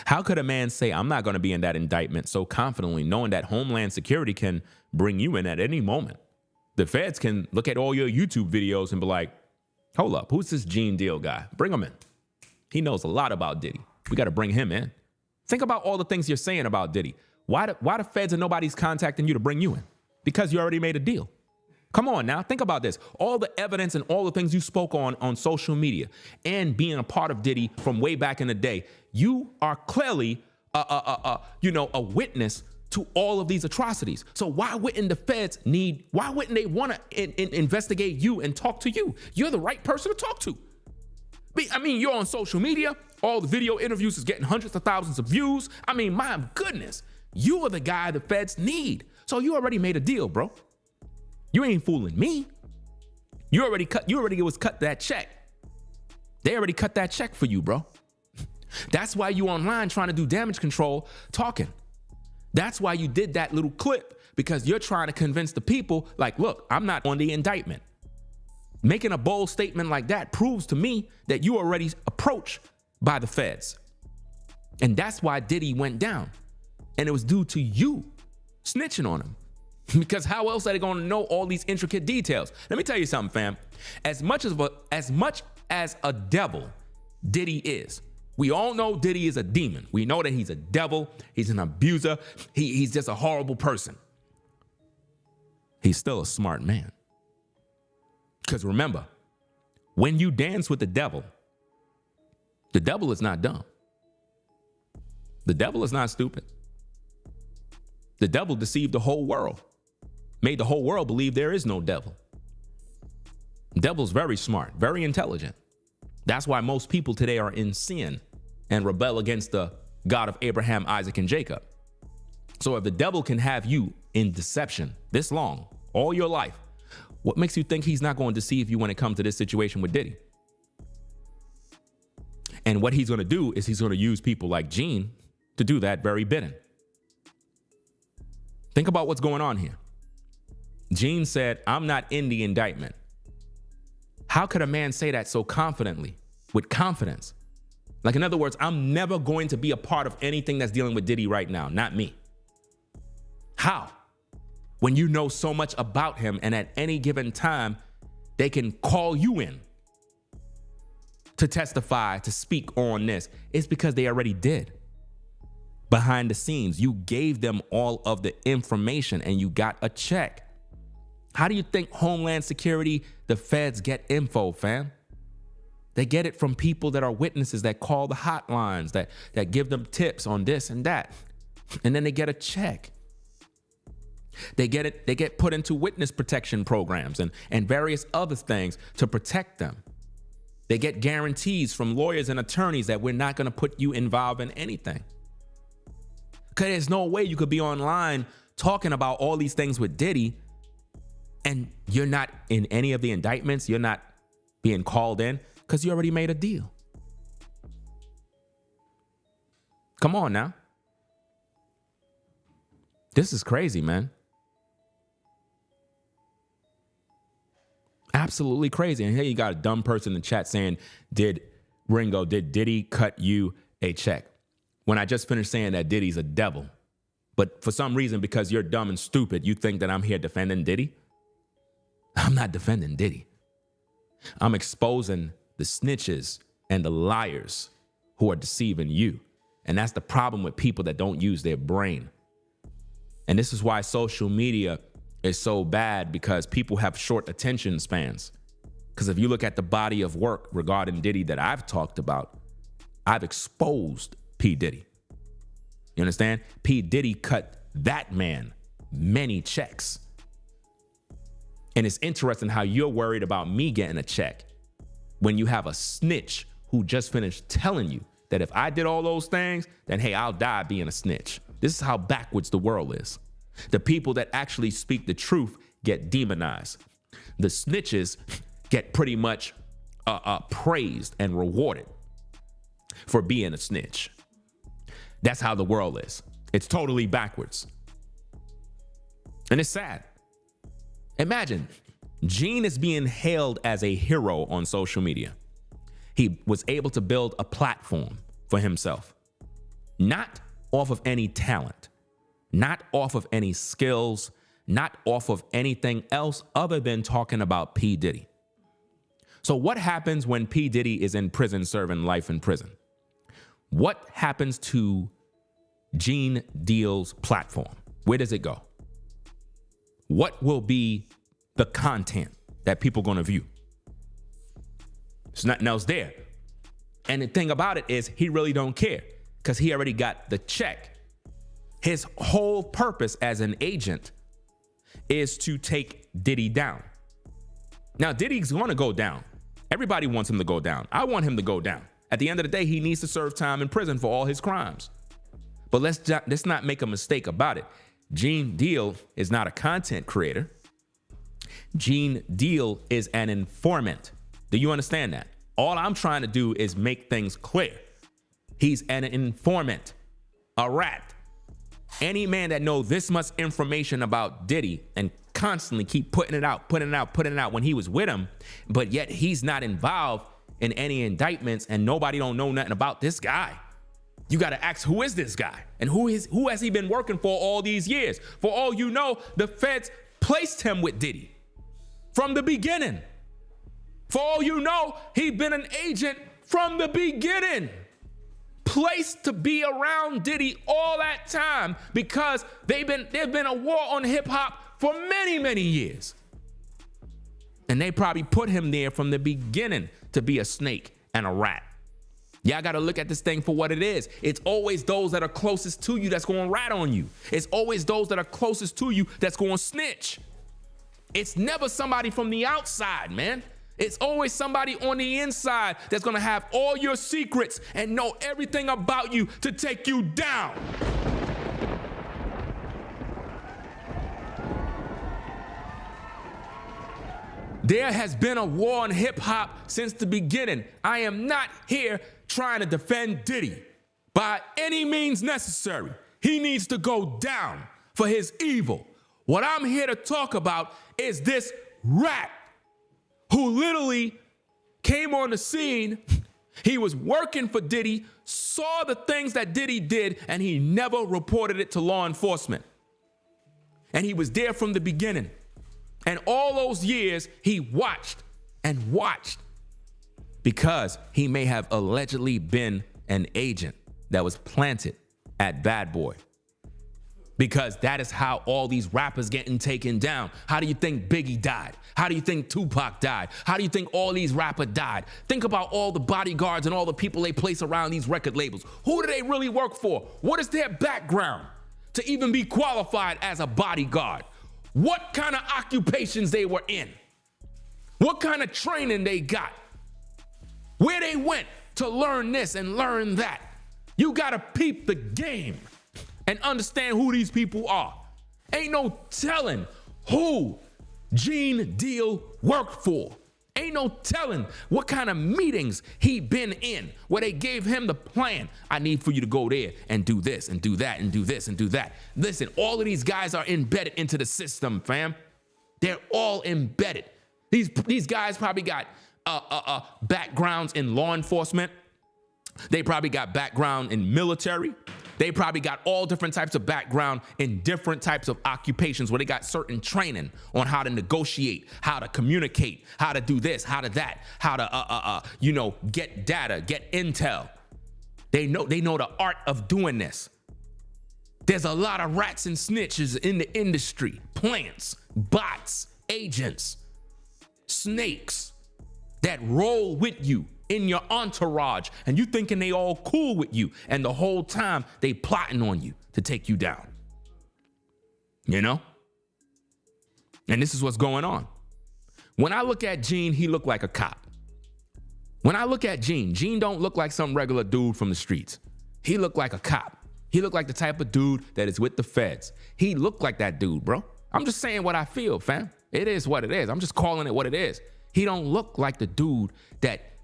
How could a man say, I'm not going to be in that indictment so confidently, knowing that Homeland Security can bring you in at any moment? The feds can look at all your YouTube videos and be like, hold up, who's this Gene Deal guy? Bring him in. He knows a lot about Diddy. We got to bring him in. Think about all the things you're saying about Diddy. Why the feds and nobody's contacting you to bring you in? Because you already made a deal. Come on now, think about this. All the evidence and all the things you spoke on social media and being a part of Diddy from way back in the day, you are clearly a witness to all of these atrocities. So why wouldn't the feds why wouldn't they want to investigate you and talk to you? You're the right person to talk to. I mean, you're on social media. All the video interviews is getting hundreds of thousands of views. I mean, my goodness, you are the guy the feds need. So you already made a deal, bro. You ain't fooling me. You already was cut that check. They already cut that check for you, bro. That's why you online trying to do damage control talking. That's why you did that little clip, because you're trying to convince the people like, look, I'm not on the indictment. Making a bold statement like that proves to me that you already approached by the feds. And that's why Diddy went down. And it was due to you snitching on him. Because how else are they going to know all these intricate details? Let me tell you something, fam. As much as a devil Diddy is, we all know Diddy is a demon. We know that he's a devil. He's an abuser. He's just a horrible person. He's still a smart man. Because remember, when you dance with the devil is not dumb. The devil is not stupid. The devil deceived the whole world, made the whole world believe there is no devil. The devil's very smart, very intelligent. That's why most people today are in sin and rebel against the God of Abraham, Isaac, and Jacob. So if the devil can have you in deception this long, all your life, what makes you think he's not going to deceive you when it comes to this situation with Diddy? And what he's going to do is he's going to use people like Gene to do that very bidding. Think about what's going on here. Gene said, I'm not in the indictment. How could a man say that so confidently, with confidence? Like, in other words, I'm never going to be a part of anything that's dealing with Diddy right now, not me. How? When you know so much about him and at any given time, they can call you in to testify, to speak on this. It's because they already did. Behind the scenes, you gave them all of the information and you got a check. How do you think Homeland Security, the feds, get info, fam? They get it from people that are witnesses, that call the hotlines, that give them tips on this and that. And then they get a check. They get put into witness protection programs and various other things to protect them. They get guarantees from lawyers and attorneys that we're not going to put you involved in anything. Because there's no way you could be online talking about all these things with Diddy and you're not in any of the indictments. You're not being called in because you already made a deal. Come on now. This is crazy, man. Absolutely crazy. And here you got a dumb person in the chat saying, did Diddy cut you a check? When I just finished saying that Diddy's a devil. But for some reason, because you're dumb and stupid, you think that I'm here defending Diddy? I'm not defending Diddy. I'm exposing the snitches and the liars who are deceiving you. And that's the problem with people that don't use their brain. And this is why social media is so bad, because people have short attention spans. Because if you look at the body of work regarding Diddy that I've talked about, I've exposed P. Diddy. You understand? P. Diddy cut that man many checks. And it's interesting how you're worried about me getting a check when you have a snitch who just finished telling you that if I did all those things, then hey, I'll die being a snitch. This is how backwards the world is. The people that actually speak the truth get demonized. The snitches get pretty much praised and rewarded for being a snitch. That's how the world is. It's totally backwards. And it's sad. Imagine, Gene is being hailed as a hero on social media. He was able to build a platform for himself, not off of any talent, not off of any skills, not off of anything else other than talking about P. Diddy. So what happens when P. Diddy is in prison serving life in prison? What happens to Gene Deal's platform? Where does it go? What will be the content that people are going to view? There's nothing else there. And the thing about it is he really don't care, because he already got the check. His whole purpose as an agent is to take Diddy down. Now, Diddy's going to go down. Everybody wants him to go down. I want him to go down. At the end of the day, he needs to serve time in prison for all his crimes. But let's not make a mistake about it. Gene Deal is not a content creator. Gene Deal is an informant. Do you understand that? All I'm trying to do is make things clear. He's an informant, a rat. Any man that knows this much information about Diddy and constantly keep putting it out when he was with him, but yet he's not involved in any indictments and nobody don't know nothing about this guy. You got to ask, who is this guy? And who has he been working for all these years? For all you know, the feds placed him with Diddy from the beginning. For all you know, he's been an agent from the beginning. Placed to be around Diddy all that time, because there's been a war on hip hop for many, many years. And they probably put him there from the beginning to be a snake and a rat. Y'all got to look at this thing for what it is. It's always those that are closest to you that's going to rat on you. It's always those that are closest to you that's going to snitch. It's never somebody from the outside, man. It's always somebody on the inside that's going to have all your secrets and know everything about you to take you down. There has been a war on hip hop since the beginning. I am not here trying to defend Diddy by any means necessary. He needs to go down for his evil. What I'm here to talk about is this rat who literally came on the scene. He was working for Diddy, saw the things that Diddy did, and he never reported it to law enforcement. And he was there from the beginning. And all those years, he watched and watched, because he may have allegedly been an agent that was planted at Bad Boy. Because that is how all these rappers getting taken down. How do you think Biggie died? How do you think Tupac died? How do you think all these rappers died? Think about all the bodyguards and all the people they place around these record labels. Who do they really work for? What is their background to even be qualified as a bodyguard? What kind of occupations they were in? What kind of training they got? Where they went to learn this and learn that? You gotta peep the game and understand who these people are. Ain't no telling who Gene Deal worked for. Ain't no telling what kind of meetings he been in where they gave him the plan. I need for you to go there and do this and do that and do this and do that. Listen, all of these guys are embedded into the system, fam. They're all embedded. These guys probably got backgrounds in law enforcement. They probably got background in military. They probably got all different types of background in different types of occupations where they got certain training on how to negotiate, how to communicate, how to do this, how to that, how to, get data, get intel. They know the art of doing this. There's a lot of rats and snitches in the industry, plants, bots, agents, snakes that roll with you in your entourage, and you thinking they all cool with you, and the whole time they plotting on you to take you down. And this is what's going on. When I look at Gene, he looked like a cop. When I look at Gene don't look like some regular dude from the streets. He looked like a cop. He looked like the type of dude that is with the feds. He looked like that dude, bro. I'm just saying what I feel, fam. It is what it is. I'm just calling it what it is. He don't look like the dude that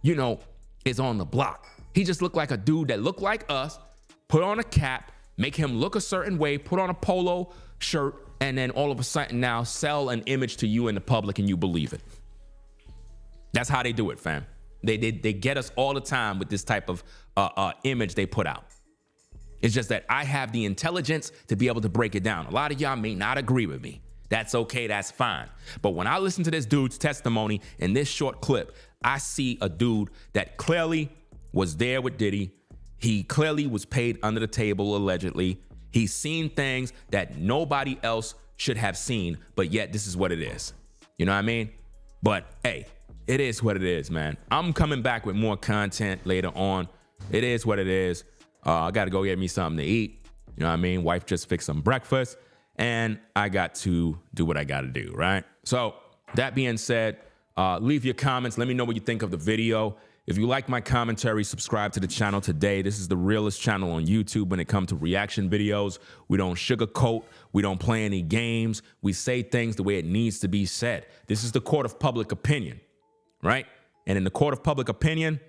is on the block. He just looked like a dude that looked like us, put on a cap, make him look a certain way, put on a polo shirt, and then all of a sudden now sell an image to you in the public and you believe it. That's how they do it, fam. They get us all the time with this type of image they put out. It's just that I have the intelligence to be able to break it down. A lot of y'all may not agree with me. That's okay, that's fine. But when I listen to this dude's testimony in this short clip, I see a dude that clearly was there with Diddy. He clearly was paid under the table, allegedly. He's seen things that nobody else should have seen, but yet this is what it is. You know what I mean? But hey, it is what it is, man. I'm coming back with more content later on. It is what it is. I got to go get me something to eat. You know what I mean? Wife just fixed some breakfast, and I got to do what I got to do, right? So that being said, leave your comments. Let me know what you think of the video. If you like my commentary, subscribe to the channel today. This is the realest channel on YouTube when it comes to reaction videos. We don't sugarcoat. We don't play any games. We say things the way it needs to be said. This is the court of public opinion, right? And in the court of public opinion,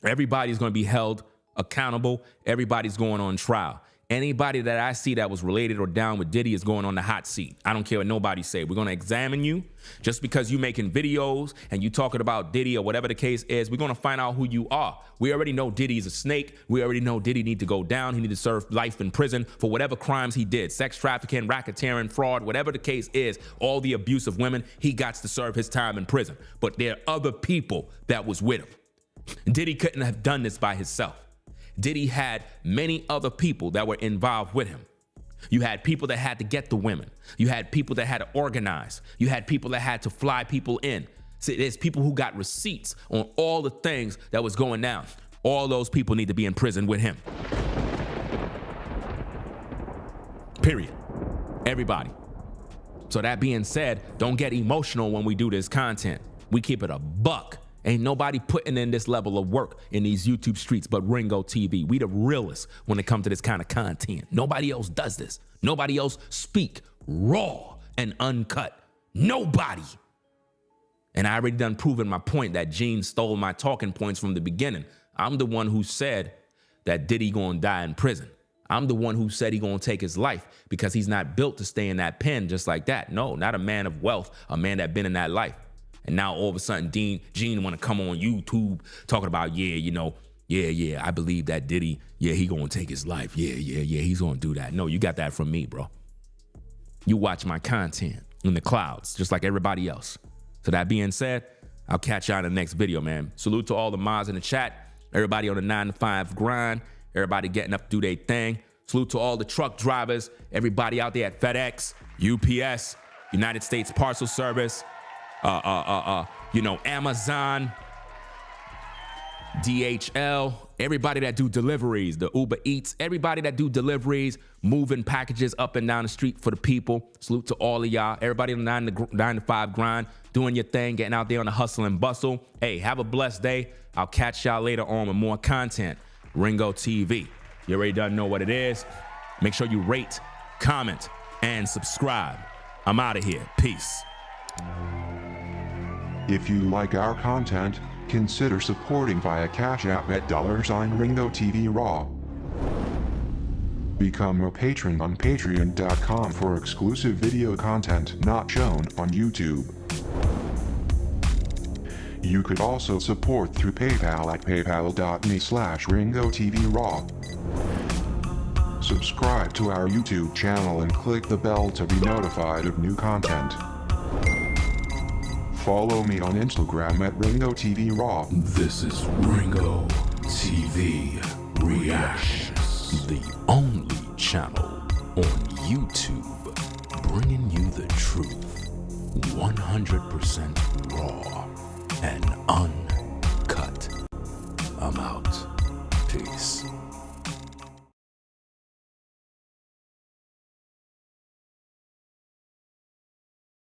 everybody's going to be held accountable. Everybody's going on trial. Anybody that I see that was related or down with Diddy is going on the hot seat. I don't care what nobody say. We're going to examine you. Just because you making videos and you talking about Diddy or whatever the case is, we're going to find out who you are. We already know Diddy's a snake. We already know Diddy need to go down. He need to serve life in prison for whatever crimes he did. Sex trafficking, racketeering, fraud, whatever the case is, all the abuse of women, he got to serve his time in prison. But there are other people that was with him. Diddy couldn't have done this by himself. Diddy had many other people that were involved with him. You had people that had to get the women. You had people that had to organize. You had people that had to fly people in. See, there's people who got receipts on all the things that was going down. All those people need to be in prison with him. Period. Everybody. So that being said, don't get emotional when we do this content. We keep it a buck. Ain't nobody putting in this level of work in these YouTube streets but Ringo TV. We the realest when it comes to this kind of content. Nobody else does this. Nobody else speak raw and uncut. Nobody. And I already done proven my point that Gene stole my talking points from the beginning. I'm the one who said that Diddy gonna die in prison. I'm the one who said he gonna take his life because he's not built to stay in that pen just like that. No, not a man of wealth, a man that been in that life. And now all of a sudden, Gene want to come on YouTube talking about, I believe that Diddy, he gonna take his life. He's gonna do that. No, you got that from me, bro. You watch my content in the clouds, just like everybody else. So that being said, I'll catch y'all in the next video, man. Salute to all the mods in the chat, everybody on the 9-to-5 grind, everybody getting up to do their thing. Salute to all the truck drivers, everybody out there at FedEx, UPS, United States Parcel Service, Amazon, DHL, everybody that do deliveries, the Uber Eats, everybody that do deliveries, moving packages up and down the street for the people. Salute to all of y'all. Everybody on the 9-to-5 grind, doing your thing, getting out there on the hustle and bustle. Hey, have a blessed day. I'll catch y'all later on with more content. Ringo TV. You already done know what it is. Make sure you rate, comment, and subscribe. I'm out of here. Peace. If you like our content, consider supporting via Cash App at $RingoTV Raw. Become a patron on patreon.com for exclusive video content not shown on YouTube. You could also support through PayPal at paypal.me/RingoTVRaw. Subscribe to our YouTube channel and click the bell to be notified of new content. Follow me on Instagram at RingoTVRaw. This is Ringo TV Reactions, the only channel on YouTube bringing you the truth 100% raw and uncut. I'm out. Peace.